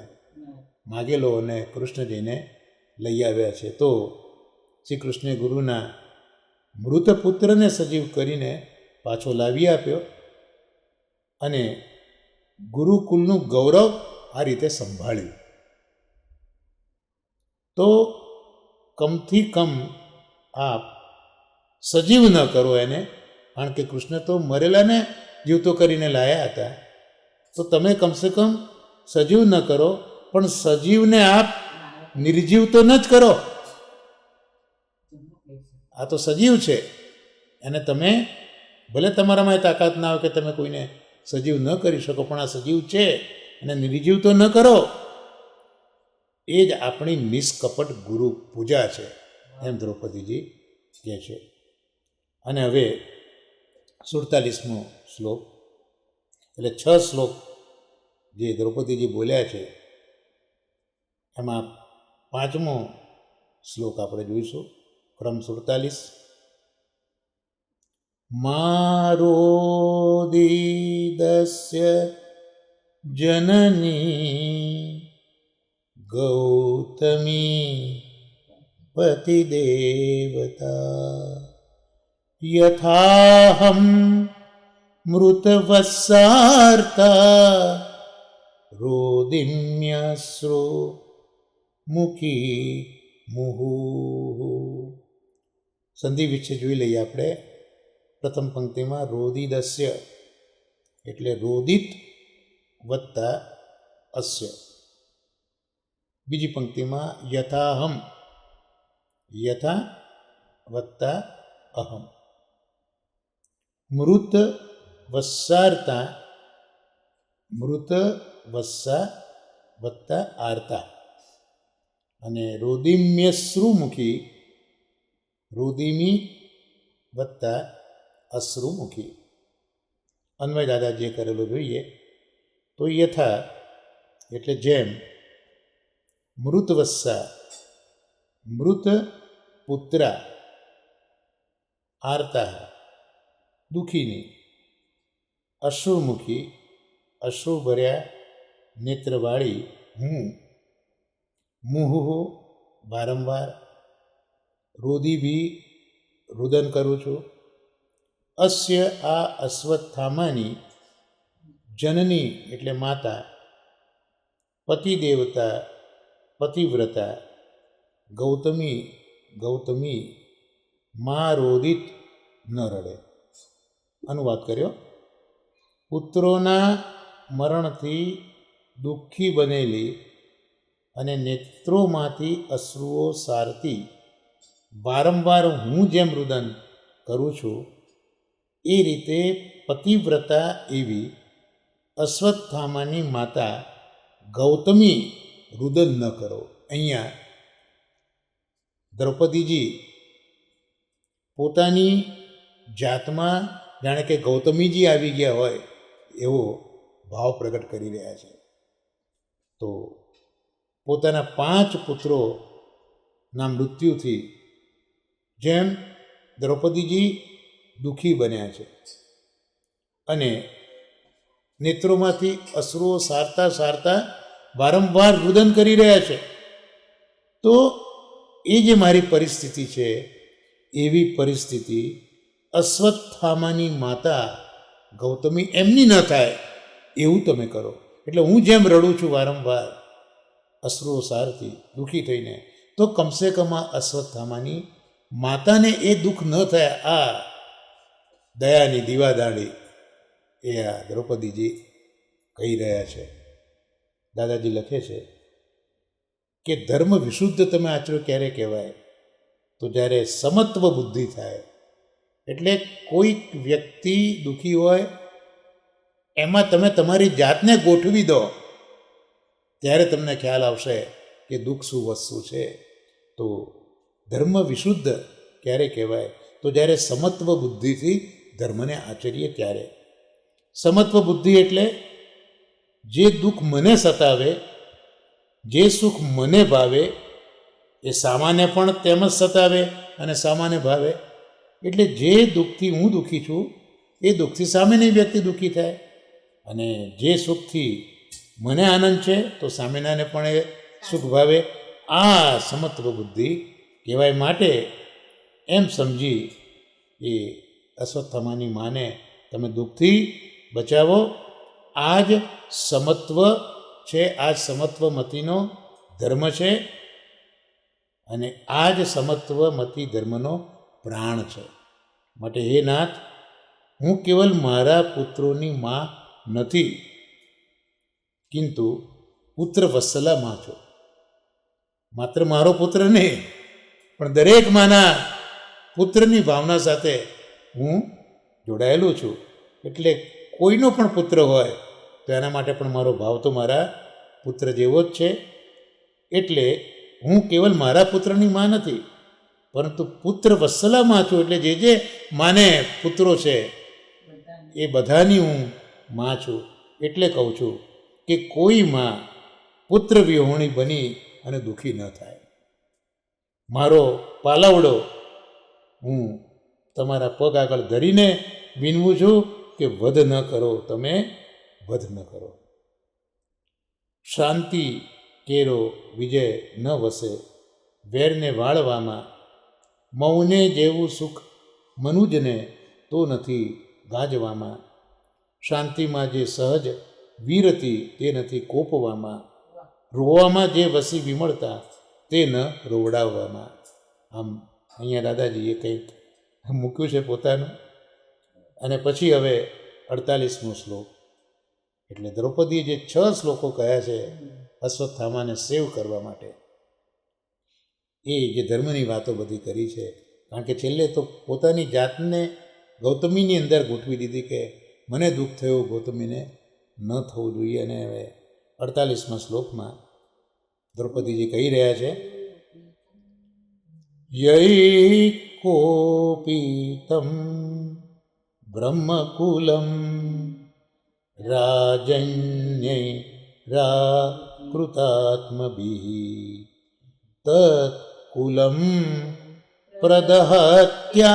માગેલો અને કૃષ્ણજીને લઈ આવ્યા છે. તો શ્રી કૃષ્ણે ગુરુના મૃત પુત્રને સજીવ કરીને પાછો લાવી આપ્યો અને ગુરુકુલનું ગૌરવ આ રીતે સંભાળ્યું. તો કમથી કમ આપ સજીવ ન કરો એને, કારણ કે કૃષ્ણ તો મરેલાને જીવતો કરીને લાયા હતા. તો તમે કમસે કમ સજીવ ન કરો, પણ સજીવને આપ નિર્જીવ તો ન જ કરો. આ તો સજીવ છે, એને તમે ભલે તમારામાં તાકાત ના હોય કે તમે કોઈને સજીવ ન કરી શકો, પણ આ સજીવ છે અને નિર્જીવ તો ન કરો. એ જ આપણી નિષ્કપટ ગુરુ પૂજા છે, એમ દ્રૌપદીજી કહે છે. અને હવે 47મો શ્લોક, એટલે 6 શ્લોક જે દ્રૌપદીજી બોલ્યા છે, એમાં 5મો શ્લોક આપણે જોઈશું. ક્રમ 47. મારોદિદસ્ય જનની ગૌતમી પતિદેવતા યથાહમ મૃતવત્સાર્તા રોદિમ્યશ્રુ મુખી મુહુ. સંધિ વિશે જોઈ લઈએ આપણે. પ્રથમ પંક્તિમાં રોદિદસ્ય એટલે રોદિત વત્તા અસ્ય. બીજી પંક્તિમાં યથાહમ, યથા વત્તા અહમ. મૃત વત્સાર્તા, મૃત વત્સા વત્તા આર્તા. અને રોદિમ્યશ્રુમુખી, રોદિમી વત્તા અશ્રુમુખી. અન્વય દાદાજીએ કરેલો જોઈએ તો યથા એટલે જેમ, મૃતવત્સા મૃત પુત્રા, આર્તા દુઃખીની, અશ્રુમુખી અશ્રુ ભર્યા નેત્રવાળી હું, મુહુ વારંવાર, રોદીભી રુદન કરું છું, અસ્ય આ અશ્વત્થામાની, જનની એટલે માતા, પતિદેવતા પતિવ્રતા, ગૌતમી ગૌતમી, મા રોદિત ન રડે. અનુવાદ કર્યો. પુત્રોના મરણથી દુઃખી બનેલી અને નેત્રોમાંથી અશ્રુઓ સારતી વારંવાર હું જેમ રુદન કરું છું, એ રીતે પતિવ્રતા એવી અશ્વત્થામાની માતા ગૌતમી રુદન ન કરો. અહીંયા દ્રૌપદીજી પોતાની જાતમાં જાણે કે ગૌતમીજી આવી ગયા હોય એવો ભાવ પ્રગટ કરી રહ્યા છે. તો પોતાના 5 પુત્રોના મૃત્યુથી જેમ દ્રૌપદીજી દુઃખી બન્યા છે અને નેત્રોમાંથી અશ્રુઓ સારતા સારતા વારંવાર રુદન કરી રહ્યા છે, તો એ જે મારી પરિસ્થિતિ છે એવી પરિસ્થિતિ અશ્વત્થામાની માતા ગૌતમી એમની ન થાય એવું તમે કરો. એટલે હું જેમ રડું છું વારંવાર અશ્રુઓ સારથી દુઃખી થઈને, તો કમસે કમ આ અશ્વત્થામાની માતાને એ દુઃખ ન થાય. આ દયાની દીવાદાળી એ આ દ્રૌપદીજી કહી રહ્યા છે. દાદાજી લખે છે કે ધર્મ વિશુદ્ધ તમે આચરો ક્યારે કહેવાય? તો જ્યારે સમત્વ બુદ્ધિ થાય, એટલે કોઈક વ્યક્તિ દુઃખી હોય એમાં તમે તમારી જાતને ગોઠવી દો, ત્યારે તમને ખ્યાલ આવશે કે દુઃખ શું વસ્તુ છે. તો ધર્મ વિશુદ્ધ ક્યારે કહેવાય? તો જ્યારે સમત્વ બુદ્ધિથી ધર્મને આચરીએ ત્યારે. સમત્વ બુદ્ધિ એટલે જે દુઃખ મને સતાવે, જે સુખ મને ભાવે, એ સામાન્ય પણ તેમ જ સતાવે અને સામાન્ય ભાવે. એટલે જે દુઃખથી હું દુઃખી છું એ દુઃખથી સામેની વ્યક્તિ દુઃખી થાય, અને જે સુખથી મને આનંદ છે તો સામેનાને પણ એ સુખ ભાવે. આ સમત્વ બુદ્ધિ કહેવાય. માટે એમ સમજી એ અશ્વત્થામાની માને તમે દુઃખથી બચાવો. આ જ સમત્વ છે, આ જ સમત્વમતીનો ધર્મ છે, અને આ જ સમત્વમતી ધર્મનો પ્રાણ છે. માટે હે નાથ, હું કેવલ મારા પુત્રોની મા નથી, કિંતુ પુત્ર વત્સલા માં છું. માત્ર મારો પુત્ર નહીં, પણ દરેક માના પુત્રની ભાવના સાથે હું જોડાયેલો છું. એટલે કોઈનો પણ પુત્ર હોય તો એના માટે પણ મારો ભાવ તો મારા પુત્ર જેવો જ છે. એટલે હું કેવલ મારા પુત્રની માં નથી, પરંતુ પુત્ર વત્સલામાં છું. એટલે જે માને પુત્રો છે એ બધાની હું માં છું. એટલે કહું છું કે કોઈ માં પુત્ર વિહોણી બની અને દુઃખી ન થાય. મારો પાલવડો હું તમારા પગ આગળ ધરીને વિનવું છું કે વધ ન કરો, તમે વધ ન કરો. શાંતિ કેરો વિજય ન વસે, વેરને વાળવામાં મૌને જેવું સુખ મનુજને તો નથી ગાજવામાં. શાંતિમાં જે સહજ વીરતી તે નથી કોપવામાં, રોવામાં જે વસી વિમળતા તે ન રોવડાવવામાં. આમ અહીંયા દાદાજીએ કંઈક મૂક્યું છે પોતાનું. અને પછી હવે 48મો શ્લોક, એટલે દ્રૌપદીએ જે 6 શ્લોકો કહ્યા છે અશ્વત્થામાને સેવ કરવા માટે, એ જે ધર્મની વાતો બધી કરી છે. કારણ કે છેલ્લે તો પોતાની જાતને ગૌતમીની અંદર ગોઠવી દીધી કે મને દુઃખ થયું, ગૌતમીને ન થવું જોઈએ. અને હવે 48મા શ્લોકમાં દ્રૌપદીજી કહી રહ્યા છે, યૈ કોપિતમ બ્રહ્મકુલમ રાજન્યૈ રાકૃતાત્મભિઃ તત્કુલમ પ્રદહત્યાશુ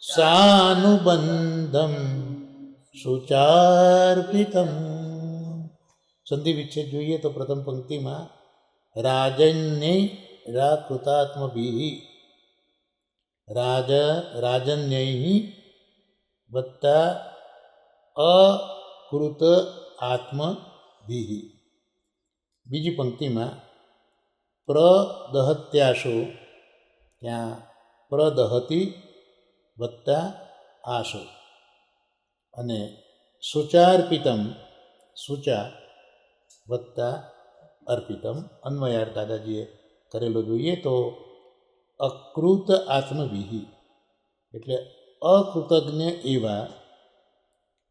સાનુબંધમ શુચાર્પિતમ. સંધિ વિચ્છેદ જોઈએ તો પ્રથમ પંક્તિમાં રાજન્યૈ રાકૃતાત્મભિઃ, રાજન્યૈ વત્તા અકૃત આત્મભિઃ. બીજી પંક્તિમાં પ્રદહત્યાશો, ત્યાં પ્રદહતી વત્તા આશો, અને શુચાર્પિતમ, શુચા વત્તા અર્પિતમ. અન્વયાર્થ દાદાજીએ કરેલો જોઈએ તો અકૃત આત્મભિઃ એટલે અકૃતજ્ઞ એવા,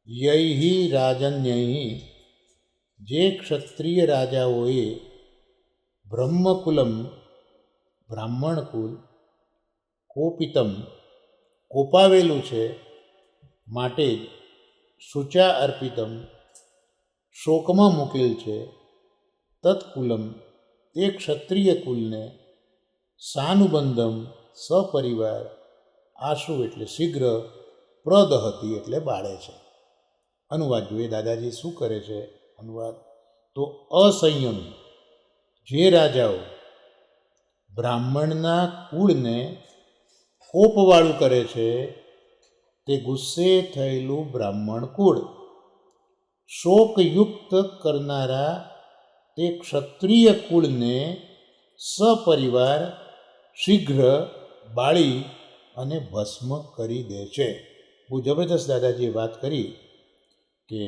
યૈહિ રાજન્યૈ જે ક્ષત્રિય રાજાઓએ, બ્રહ્મકુલમ બ્રાહ્મણકુલ, કોપિતમ કોપાવેલું છે માટે જ, શુચા અર્પિતમ શોકમાં મૂકેલ છે, તત્કુલમ તે ક્ષત્રિય કુલને, સાનુબંધમ સપરિવાર, આશુ એટલે શીઘ્ર, પ્રદહતી એટલે બાળે છે. અનુવાદ જોઈએ દાદાજી શું કરે છે. અનુવાદ તો અસંયમી જે રાજાઓ બ્રાહ્મણના કુળને કોપવાળું કરે છે તે ગુસ્સે થયેલું બ્રાહ્મણ કુળ, શોકયુક્ત કરનારા તે ક્ષત્રિય કુળને સપરિવાર શીઘ્ર બાળી અને ભસ્મ કરી દે છે. બહુ જબરદસ્ત દાદાજીએ વાત કરી કે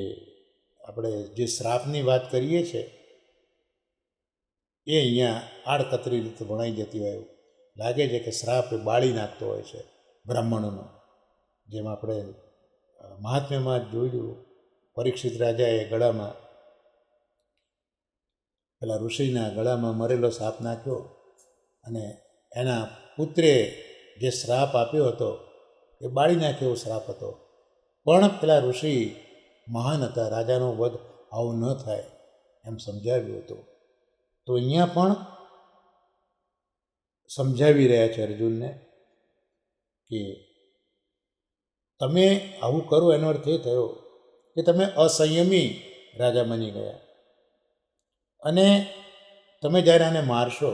આપણે જે શ્રાપની વાત કરીએ છીએ એ અહીંયા આડકતરી રીતે ભણાઈ જતી હોય એવું. લાગે છે કે શ્રાપ એ બાળી નાખતો હોય છે બ્રાહ્મણોનો. જેમ આપણે મહાત્મ્યમાં જ જોયું, પરીક્ષિત રાજાએ ગળામાં, પેલા ઋષિના ગળામાં મરેલો સાપ નાખ્યો અને એના પુત્રે જે શ્રાપ આપ્યો હતો એ બાળી નાખ્યો શ્રાપ હતો. પણ પેલા ઋષિ મહાન હતા, રાજાનો વધ આવો ન થાય એમ સમજાવ્યું હતું. તો અહીંયા પણ સમજાવી રહ્યા છે અર્જુનને કે તમે આવું કરો એનો અર્થ એ થયો કે તમે અસંયમી રાજા બની ગયા, અને તમે જ્યારે આને મારશો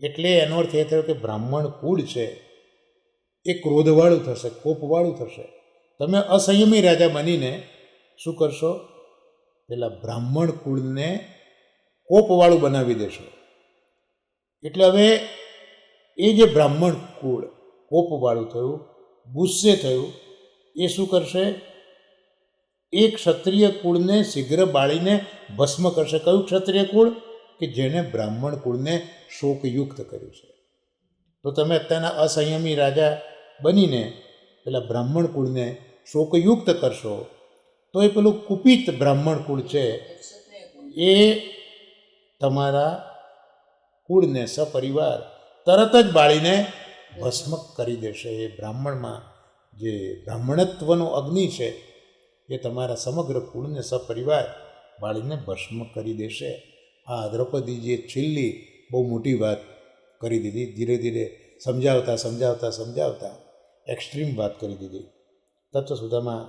એટલે એનો અર્થ એ થયો કે બ્રાહ્મણ કુળ છે એ ક્રોધવાળું થશે, કોપવાળું થશે. તમે અસંયમી રાજા બનીને શું કરશો? પેલા બ્રાહ્મણ કુળને કોપવાળું બનાવી દેશો. એટલે હવે એ જે બ્રાહ્મણ કુળ કોપવાળું થયું, ગુસ્સે થયું, એ શું કરશે? એ ક્ષત્રિય કુળને શીઘ્ર બાળીને ભસ્મ કરશે. કયું ક્ષત્રિય કુળ? કે જેણે બ્રાહ્મણ કુળને શોકયુક્ત કર્યું છે. તો તમે અત્યારના અસંયમી રાજા બનીને પેલા બ્રાહ્મણ કુળને શોકયુક્ત કરશો તો એ પેલું કુપિત બ્રાહ્મણ કુળ છે એ તમારા કુળને સપરિવાર તરત જ બાળીને ભસ્મ કરી દેશે. એ બ્રાહ્મણમાં જે બ્રાહ્મણત્વનો અગ્નિ છે એ તમારા સમગ્ર કુળને સપરિવાર બાળીને ભસ્મ કરી દેશે. આ દ્રૌપદીજીએ છેલ્લી બહુ મોટી વાત કરી દીધી. ધીરે ધીરે સમજાવતા એક્સ્ટ્રીમ વાત કરી દીધી. તત્વસુધામાં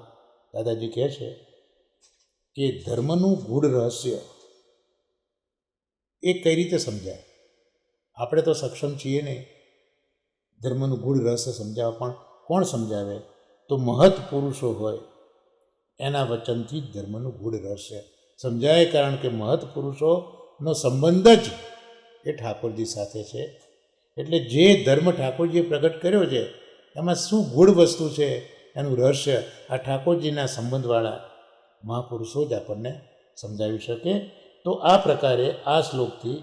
દાદાજી કહે છે કે ધર્મનું ગૂઢ રહસ્ય એ કઈ રીતે સમજાય? આપણે તો સક્ષમ છીએ નહીં ધર્મનું ગૂઢ રહસ્ય સમજાવવા, પણ કોણ સમજાવે? તો મહત પુરુષો હોય એના વચનથી જ ધર્મનું ગૂઢ રહસ્ય સમજાય. કારણ કે મહત પુરુષોનો સંબંધ જ એ ઠાકોરજી સાથે છે. એટલે જે ધર્મ ઠાકોરજીએ પ્રગટ કર્યો છે એમાં શું ગૂઢ વસ્તુ છે એનું રહસ્ય આ ઠાકોરજીના સંબંધવાળા મહાપુરુષો જ આપણને સમજાવી શકે. તો આ પ્રકારે આ શ્લોકથી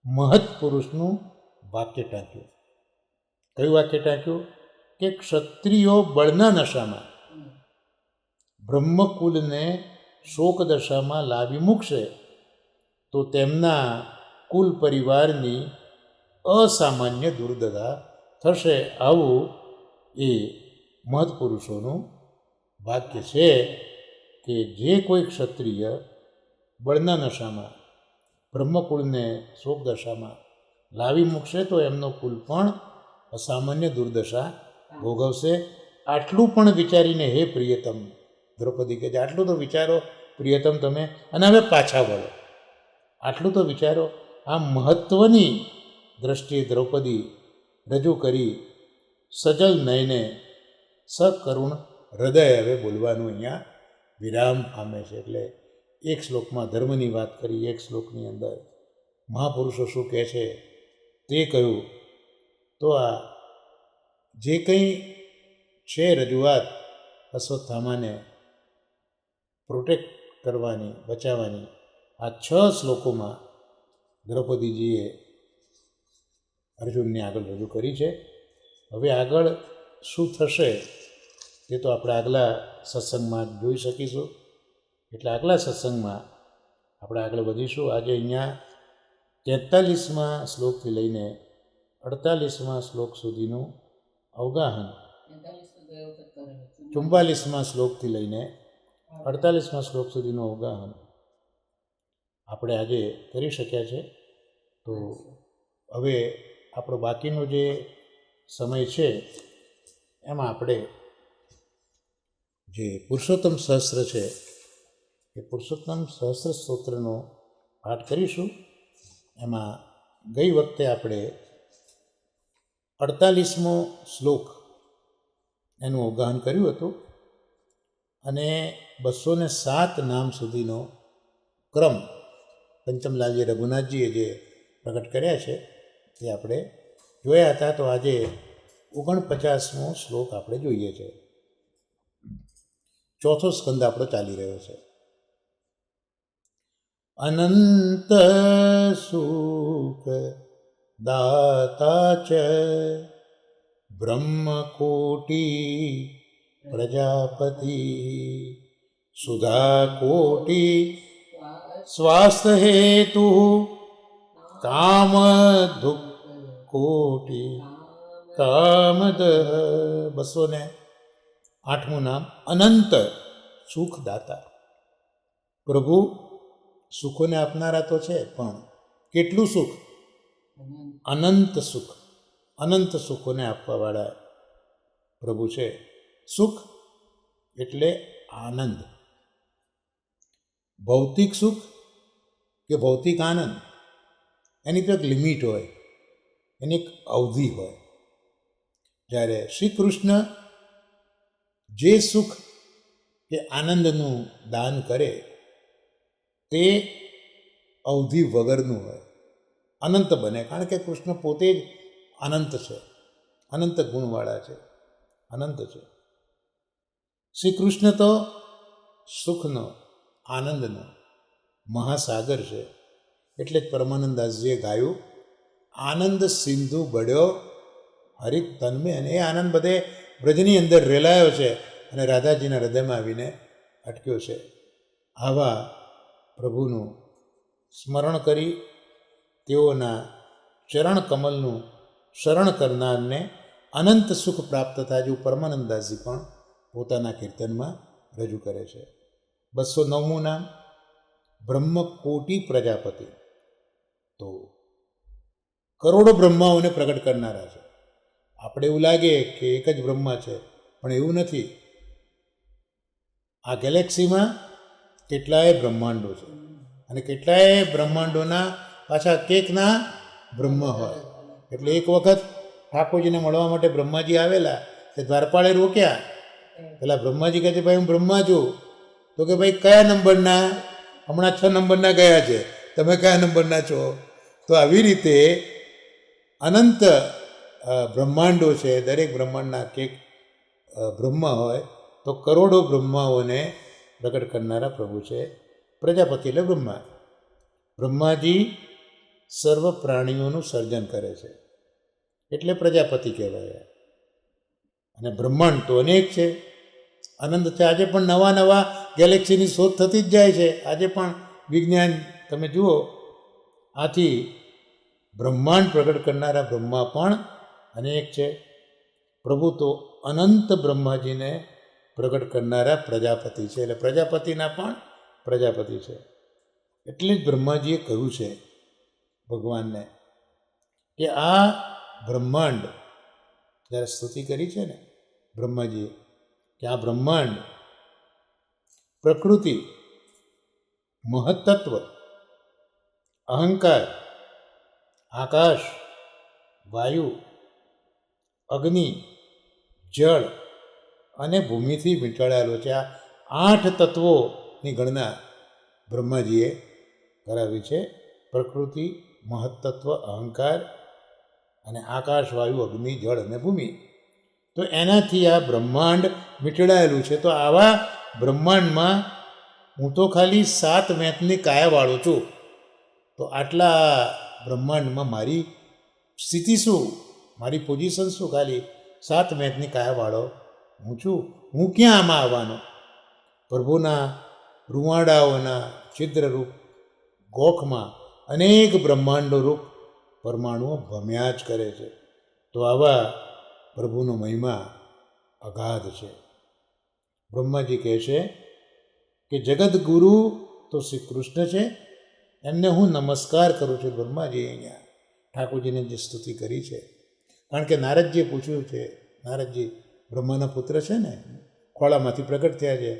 મહત પુરુષનું વાક્ય ટાંક્યું. કયું વાક્ય ટાંક્યું? કે ક્ષત્રિયો બળના નશામાં બ્રહ્મકુલને શોક દશામાં લાવી મૂકશે તો તેમના કુલ પરિવારની અસામાન્ય દુર્દશા થશે. આવું એ મહત્પુરુષોનું વાક્ય છે કે જે કોઈ ક્ષત્રિય બળના નશામાં બ્રહ્મકુળને શોક દશામાં લાવી મૂકશે તો એમનો કુલ પણ અસામાન્ય દુર્દશા ભોગવશે. આટલું પણ વિચારીને હે પ્રિયતમ, દ્રૌપદી કહે છે આટલું તો વિચારો પ્રિયતમ તમે, અને હવે પાછા વળો. આટલું તો વિચારો. આ મહત્ત્વની દ્રષ્ટિએ દ્રૌપદી રજૂ કરી સજલ નયને સકરુણ હૃદય હવે બોલવાનું અહીંયા વિરામ પામે છે. એટલે એક શ્લોકમાં ધર્મની વાત કરી, એક શ્લોકની અંદર મહાપુરુષો શું કહે છે તે કહ્યું. તો આ જે કંઈ છે રજૂઆત અશ્વત્થામાને પ્રોટેક્ટ કરવાની, બચાવવાની, આ 6 શ્લોકોમાં દ્રૌપદીજીએ અર્જુનને આગળ રજૂ કરી છે. હવે આગળ શું થશે તે તો આપણે આગલા સત્સંગમાં જોઈ શકીશું. એટલે આગલા સત્સંગમાં આપણે આગળ વધીશું. આજે અહીંયા 43મા શ્લોકથી લઈને 48મા શ્લોક સુધીનું અવગાહન, 44મા શ્લોકથી લઈને 48મા શ્લોક સુધીનું અવગાહન આપણે આજે કરી શક્યા છે. તો હવે આપણો બાકીનો જે સમય છે એમાં આપણે જે પુરુષોત્તમ સહસ્ત્ર છે એ પુરુષોત્તમ સહસ્ત્ર સ્તોત્રનો પાઠ કરીશું. એમાં ગઈ વખતે આપણે 48મો શ્લોક એનું અવગાહન કર્યું હતું અને 207 નામ સુધીનો ક્રમ પંચમલાલજી રઘુનાથજીએ જે પ્રગટ કર્યા છે તે આપણે જોયા હતા. તો આજે 49મો શ્લોક આપણે જોઈએ છે. ચોથો સ્કંદ આપણો ચાલી રહ્યો છે. અનંત સુખ દાતા ચ બ્રહ્મકોટી પ્રજાપતિ સુધાકોટી સ્વાસ્થ્ય હેતુ કામધુકોટી કામદ. 208મું નામ અનંત સુખદાતા. પ્રભુ સુખોને આપનારા તો છે, પણ કેટલું સુખ? અનંત સુખ. અનંત સુખોને આપવાવાળા પ્રભુ છે. સુખ એટલે આનંદ. ભૌતિક સુખ કે ભૌતિક આનંદ, એની તો એક લિમિટ હોય, એની એક અવધિ હોય. જ્યારે શ્રી કૃષ્ણ જે સુખ કે આનંદનું દાન કરે તે અવધિ વગરનું હોય, અનંત બને. કારણ કે કૃષ્ણ પોતે જ અનંત છે, અનંત ગુણવાળા છે, અનંત છે. શ્રી કૃષ્ણ તો સુખનો, આનંદનો મહાસાગર છે. એટલે જ પરમાનંદાસજીએ ગાયું, આનંદ સિંધુ બળ્યો હરિત તન્મે. અને એ આનંદ બધે બ્રજની અંદર રેલાયો છે અને રાધાજીના હૃદયમાં આવીને અટક્યો છે. આવા પ્રભુનું સ્મરણ કરી તેઓના ચરણ કમલનું શરણ કરનારને અનંત સુખ પ્રાપ્ત થાય, જેવું પરમાનંદાસજી પણ પોતાના કીર્તનમાં રજૂ કરે છે. 209મું નામ બ્રહ્મકોટી પ્રજાપતિ. તો કરોડો બ્રહ્માઓને પ્રગટ કરનારા છે. આપણે એવું લાગે કે એક જ બ્રહ્મા છે, પણ એવું નથી. આ ગેલેક્સીમાં કેટલાય બ્રહ્માંડો છે અને કેટલાય બ્રહ્માંડોના પાછા કેકના બ્રહ્મ હોય. એટલે એક વખત ઠાકોરજીને મળવા માટે બ્રહ્માજી આવેલા, તે દ્વારપાળે રોક્યા. પેલા બ્રહ્માજી કહે છે, ભાઈ હું બ્રહ્મા છું. તો કે ભાઈ કયા નંબરના? હમણાં 6 નંબરના ગયા છે, તમે કયા નંબરના છો? તો આવી રીતે અનંત બ્રહ્માંડો છે. દરેક બ્રહ્માંડના કેક બ્રહ્મા હોય. તો કરોડો બ્રહ્માઓને પ્રગટ કરનારા પ્રભુ છે. પ્રજાપતિ એટલે બ્રહ્મા. બ્રહ્માજી સર્વ પ્રાણીઓનું સર્જન કરે છે એટલે પ્રજાપતિ કહેવાય. અને બ્રહ્માંડ તો અનેક છે, અનંત છે. આજે પણ નવા નવા ગેલેક્સીની શોધ થતી જ જાય છે. આજે પણ વિજ્ઞાન તમે જુઓ. આથી બ્રહ્માંડ પ્રગટ કરનારા બ્રહ્મા પણ અનેક છે. પ્રભુ તો અનંત બ્રહ્માજીને પ્રગટ કરનારા પ્રજાપતિ છે. એટલે પ્રજાપતિના પણ પ્રજાપતિ છે. એટલે જ બ્રહ્માજીએ કહ્યું છે ભગવાનને કે આ બ્રહ્માંડ, જ્યારે સ્તુતિ કરી છે ને બ્રહ્માજીએ, કે આ બ્રહ્માંડ પ્રકૃતિ, મહત્તત્વ, અહંકાર, આકાશ, વાયુ, અગ્નિ, જળ અને ભૂમિથી વીંટળાયેલો છે. આ 8 તત્વોની ગણના બ્રહ્માજીએ કરાવી છે. પ્રકૃતિ, મહત્તત્વ, અહંકાર અને આકાશ, વાયુ, અગ્નિ, જળ અને ભૂમિ. તો એનાથી આ બ્રહ્માંડ વીંટળાયેલું છે. તો આવા બ્રહ્માંડમાં હું તો ખાલી 7 મેથની કાયાવાળો છું. તો આટલા બ્રહ્માંડમાં મારી સ્થિતિ શું, મારી પોઝિશન શું? ખાલી 7 મેથની કાયાવાળો હું છું. હું ક્યાં આમાં આવવાનો? પ્રભુના રૂવાડાઓના છિદ્રરૂપ ગોખમાં અનેક બ્રહ્માંડો રૂપ પરમાણુઓ ભમ્યા જ કરે છે. તો આવા પ્રભુનો મહિમા અગાધ છે. બ્રહ્માજી કહે છે કે જગદગુરુ તો શ્રી કૃષ્ણ છે, એમને હું નમસ્કાર કરું છું. બ્રહ્માજી અહીંયા ઠાકોરજીને જે સ્તુતિ કરી છે. કારણ કે નારદજીએ પૂછ્યું છે, નારદજી બ્રહ્માના પુત્ર છે ને, ખોળામાંથી પ્રગટ થયા છે,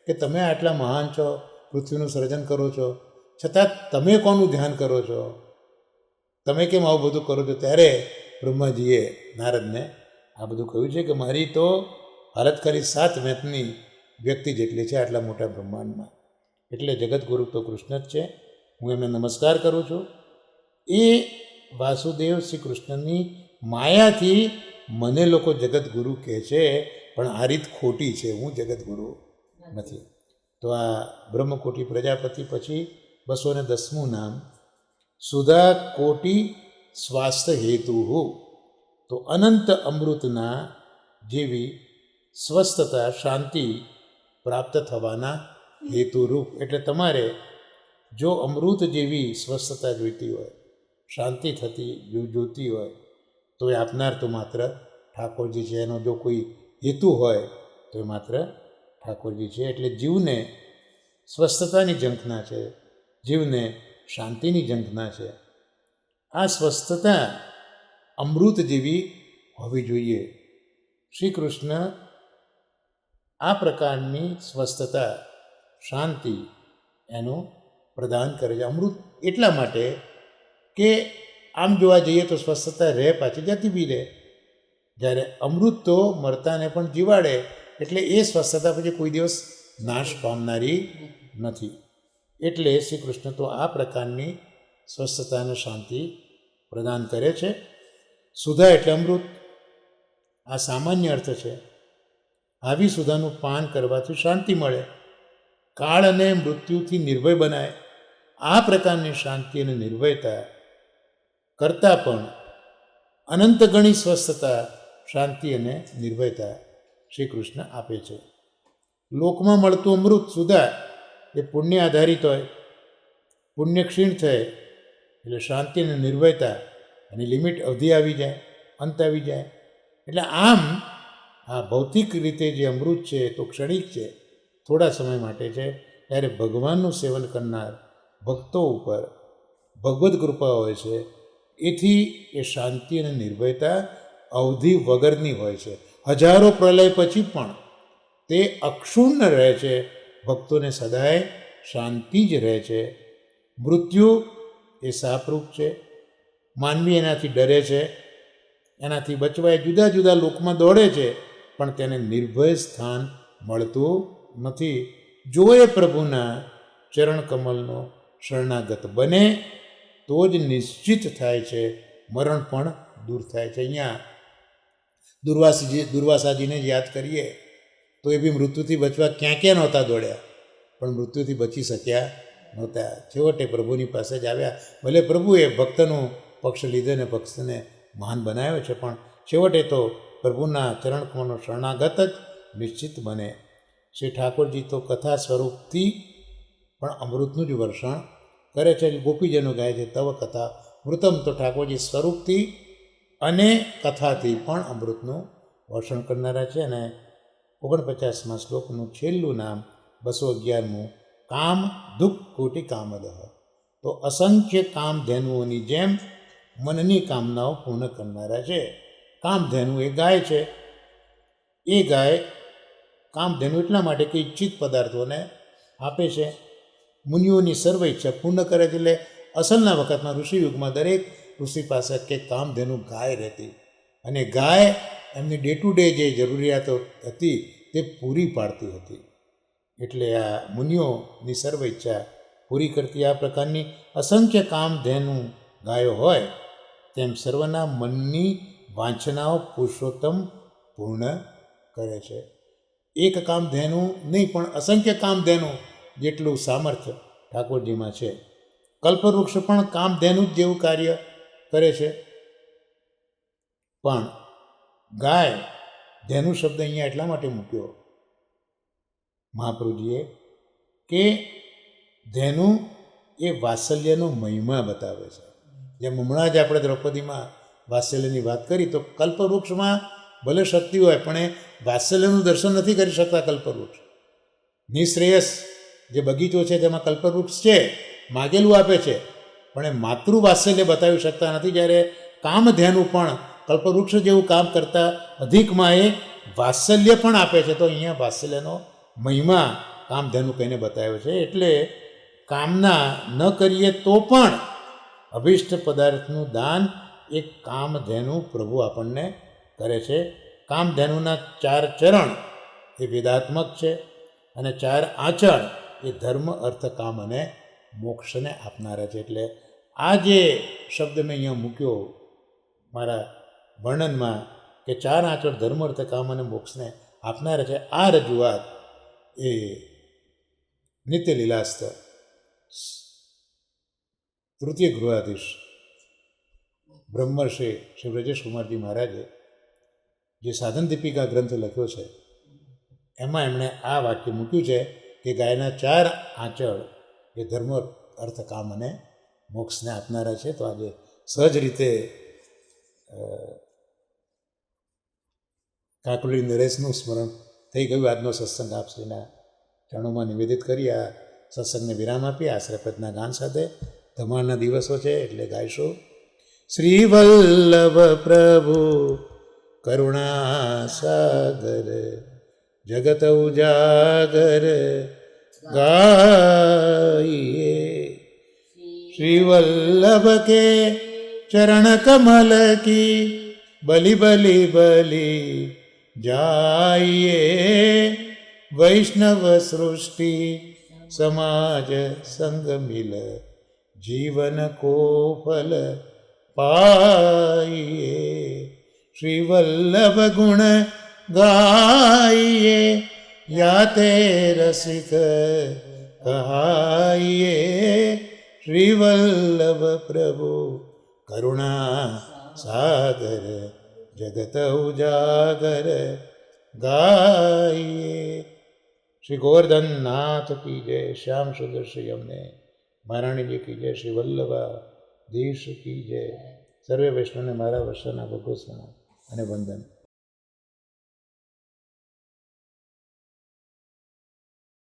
કે તમે આટલા મહાન છો, પૃથ્વીનું સર્જન કરો છો, છતાં તમે કોનું ધ્યાન કરો છો? તમે કેમ આવું બધું કરો છો? ત્યારે બ્રહ્માજીએ નારદને આ બધું કહ્યું છે કે મારી તો હાલત ખાલી 7 મેથની વ્યક્તિ જેટલી છે આટલા મોટા બ્રહ્માંડમાં. એટલે જગતગુરુ તો કૃષ્ણ જ છે. હું એમને નમસ્કાર કરું છું. એ વાસુદેવ શ્રી કૃષ્ણની માયાથી મને લોકો જગતગુરુ કહે છે, પણ આ રીત ખોટી છે. હું જગતગુરુ નથી. તો આ બ્રહ્મકોટી પ્રજાપતિ પછી 210મું નામ સુધા કોટી સ્વાસ્થ્ય હેતુ. તો અનંત અમૃતના જેવી સ્વસ્થતા શાંતિ પ્રાપ્ત થવાના હેતુરૂપ. એટલે તમારે જો અમૃત જેવી સ્વસ્થતા જોઈતી હોય, શાંતિ થતી જોતી હોય, તો એ આપનાર તો માત્ર ઠાકોરજી છે. એનો જો કોઈ હેતુ હોય તો એ માત્ર ઠાકોરજી છે. એટલે જીવને સ્વસ્થતાની ઝંખના છે, જીવને શાંતિની ઝંખના છે. આ સ્વસ્થતા અમૃત જેવી હોવી જોઈએ. શ્રી કૃષ્ણ આ પ્રકારની સ્વસ્થતા શાંતિ એનું પ્રદાન કરે છે. અમૃત એટલા માટે કે આમ જોવા જઈએ તો સ્વસ્થતા રહે પાછી જતી બી રહે. જ્યારે અમૃત તો મરતાને પણ જીવાડે, એટલે એ સ્વસ્થતા પછી કોઈ દિવસ નાશ પામનારી નથી. એટલે શ્રી કૃષ્ણ તો આ પ્રકારની સ્વસ્થતા અને શાંતિ પ્રદાન કરે છે. સુધા એટલે અમૃત, આ સામાન્ય અર્થ છે. આવી સુધાનું પાન કરવાથી શાંતિ મળે, કાળ અને મૃત્યુથી નિર્ભય બનાય. આ પ્રકારની શાંતિ અને નિર્ભયતા કરતાં પણ અનંત ગણી સ્વસ્થતા, શાંતિ અને નિર્ભયતા શ્રી કૃષ્ણ આપે છે. લોકમાં મળતું અમૃત સુધા એ પુણ્ય આધારિત હોય, પુણ્ય ક્ષીણ થાય એટલે શાંતિ અને નિર્ભયતા એની લિમિટ અવધિ આવી જાય, અંત આવી જાય. એટલે આમ આ ભૌતિક રીતે જે અમૃત છે તો ક્ષણિક છે, થોડા સમય માટે છે. ત્યારે ભગવાનનું સેવન કરનાર ભક્તો ઉપર ભગવદ્ કૃપા હોય છે. એથી એ શાંતિ અને નિર્ભયતા અવધિ વગરની હોય છે. હજારો પ્રલય પછી પણ તે અક્ષુણ્ણ રહે છે. ભક્તોને સદાય શાંતિ જ રહે છે. મૃત્યુ એ શાપરૂપ છે. માનવી એનાથી ડરે છે, એનાથી બચવા એ જુદા જુદા લોકમાં દોડે છે, પણ તેને નિર્ભય સ્થાન મળતું નથી. જો એ પ્રભુના ચરણ કમલનો શરણાગત બને તો જ નિશ્ચિત થાય છે, મરણ પણ દૂર થાય છે. અહીંયા દુર્વાસાજીને જ યાદ કરીએ તો એ બી મૃત્યુથી બચવા ક્યાં ક્યાં નહોતા દોડ્યા, પણ મૃત્યુથી બચી શક્યા નહોતા. છેવટે પ્રભુની પાસે જ આવ્યા. ભલે પ્રભુએ ભક્તનો પક્ષ લીધો ને ભક્તને મહાન બનાવ્યો છે, પણ છેવટે તો પ્રભુના ચરણકમળનો શરણાગત જ નિશ્ચિત બને. શ્રી ઠાકોરજી તો કથા સ્વરૂપથી પણ અમૃતનું જ વર્ષણ કરે છે. ગોપીજનો ગાય છે તવ કથા મૃતમ. તો ઠાકોરજી સ્વરૂપથી અને કથાથી પણ અમૃતનું વર્ષણ કરનારા છે. અને 49મા શ્લોકનું છેલ્લું નામ 211મું, કામ દુઃખ કોટી કામદઃ. તો અસંખ્ય કામધેનુઓની જેમ મનની કામનાઓ પૂર્ણ કરનારા છે. કામધેનુ એ ગાય છે. એ ગાય કામધેનુ એટલા માટે કે ઈચ્છિત પદાર્થોને આપે છે. મુનિઓની સર્વ ઈચ્છા પૂર્ણ કરે છે. એટલે અસલના વખતમાં ઋષિયુગમાં દરેક ઋષિ પાસે કે કામધેનુ ગાય રહેતી, અને ગાય એમની ડે ટુ ડે જે જરૂરિયાતો હતી તે પૂરી પાડતી હતી. એટલે આ મુનિઓની સર્વ ઈચ્છા પૂરી કરતી આ પ્રકારની અસંખ્ય કામધેનુ ગાયો હોય તેમ સર્વના મનની વાંછનાઓ પુરુષોત્તમ પૂર્ણ કરે છે. એક કામધેનુ નહીં પણ અસંખ્ય કામધેનુ જેટલું સામર્થ્ય ઠાકોરજીમાં છે. કલ્પવૃક્ષ પણ કામધેનુ જ જેવું કાર્ય કરે છે. પણ ગાય, ધેનુ શબ્દ અહીંયા એટલા માટે મૂક્યો મહાપ્રભુજીએ કે ધેનુ એ વાત્સલ્યનો મહિમા બતાવે છે. જેમ હમણાં જ આપણે દ્રૌપદીમાં વાત્સલ્યની વાત કરી, તો કલ્પવૃક્ષમાં ભલે શક્તિ હોય પણ એ વાત્સલ્યનું દર્શન નથી કરી શકતા. કલ્પવૃક્ષ નિશ્રેયસ જે બગીચો છે તેમાં કલ્પવૃક્ષ છે, માગેલું આપે છે, પણ એ માતૃ વાત્સલ્ય બતાવી શકતા નથી. જ્યારે કામધેનુ પણ કલ્પવૃક્ષ જેવું કામ કરતાં અધિકમાં એ વાત્સલ્ય પણ આપે છે. તો અહીંયા વાત્સલ્યનો મહિમા કામધેનુ કહીને બતાવ્યો છે. એટલે કામના ન કરીએ તો પણ અભિષ્ટ પદાર્થનું દાન એ કામધેનુ પ્રભુ આપણને કરે છે. કામધેનુના 4 ચરણ એ વેદાત્મક છે, અને 4 આચરણ એ ધર્મ, અર્થ, કામ અને મોક્ષને આપનારા છે. એટલે આ જે શબ્દ મેં અહીંયા મૂક્યો મારા વર્ણનમાં કે 4 આચરણ ધર્મ, અર્થ, કામ અને મોક્ષને આપનારા છે, આ રજૂઆત એ નિત્ય લીલાસ્ત તૃતીય ગૃહાધીશ બ્રહ્મર્ષિ શ્રી બ્રજેશ કુમારજી મહારાજે જે સાધન દીપિકા ગ્રંથ લખ્યો છે એમાં એમણે આ વાક્ય મૂક્યું છે કે ગાયના 4 આંચળ એ ધર્મ, અર્થ, કામ અને મોક્ષને આપનારા છે. તો આજે સહજ રીતે કાકુલી નરેશનું સ્મરણ થઈ ગયું. આજનો સત્સંગ આપ શ્રીના ચરણોમાં નિવેદિત કરી આ સત્સંગને વિરામ આપી આશ્રયપદના ગાન સાથે. ધમાડના દિવસો છે એટલે ગાઈશું. શ્રી વલ્લભ પ્રભુ કરુણા સાગર જગત ઉજાગર ગાઈએ. श्री वल्लभ के चरण कमल की बलि बलि बलि जाइए. वैष्णव सृष्टि समाज संग मिल जीवन को फल पाइए. श्री वल्लभ गुण गाइए याते रसिक कहाइए. श्री वल्लभ प्रभु करुणा सागर जगत उजागर गाइए. श्री गोवर्धन नाथ की जय. श्याम सुंदर श्री यमुने महारानी जी की जय. श्री वल्लभाधीश की जय. સર્વે વૈષ્ણવને મારા વર્ષના ભગવત અને વંદન.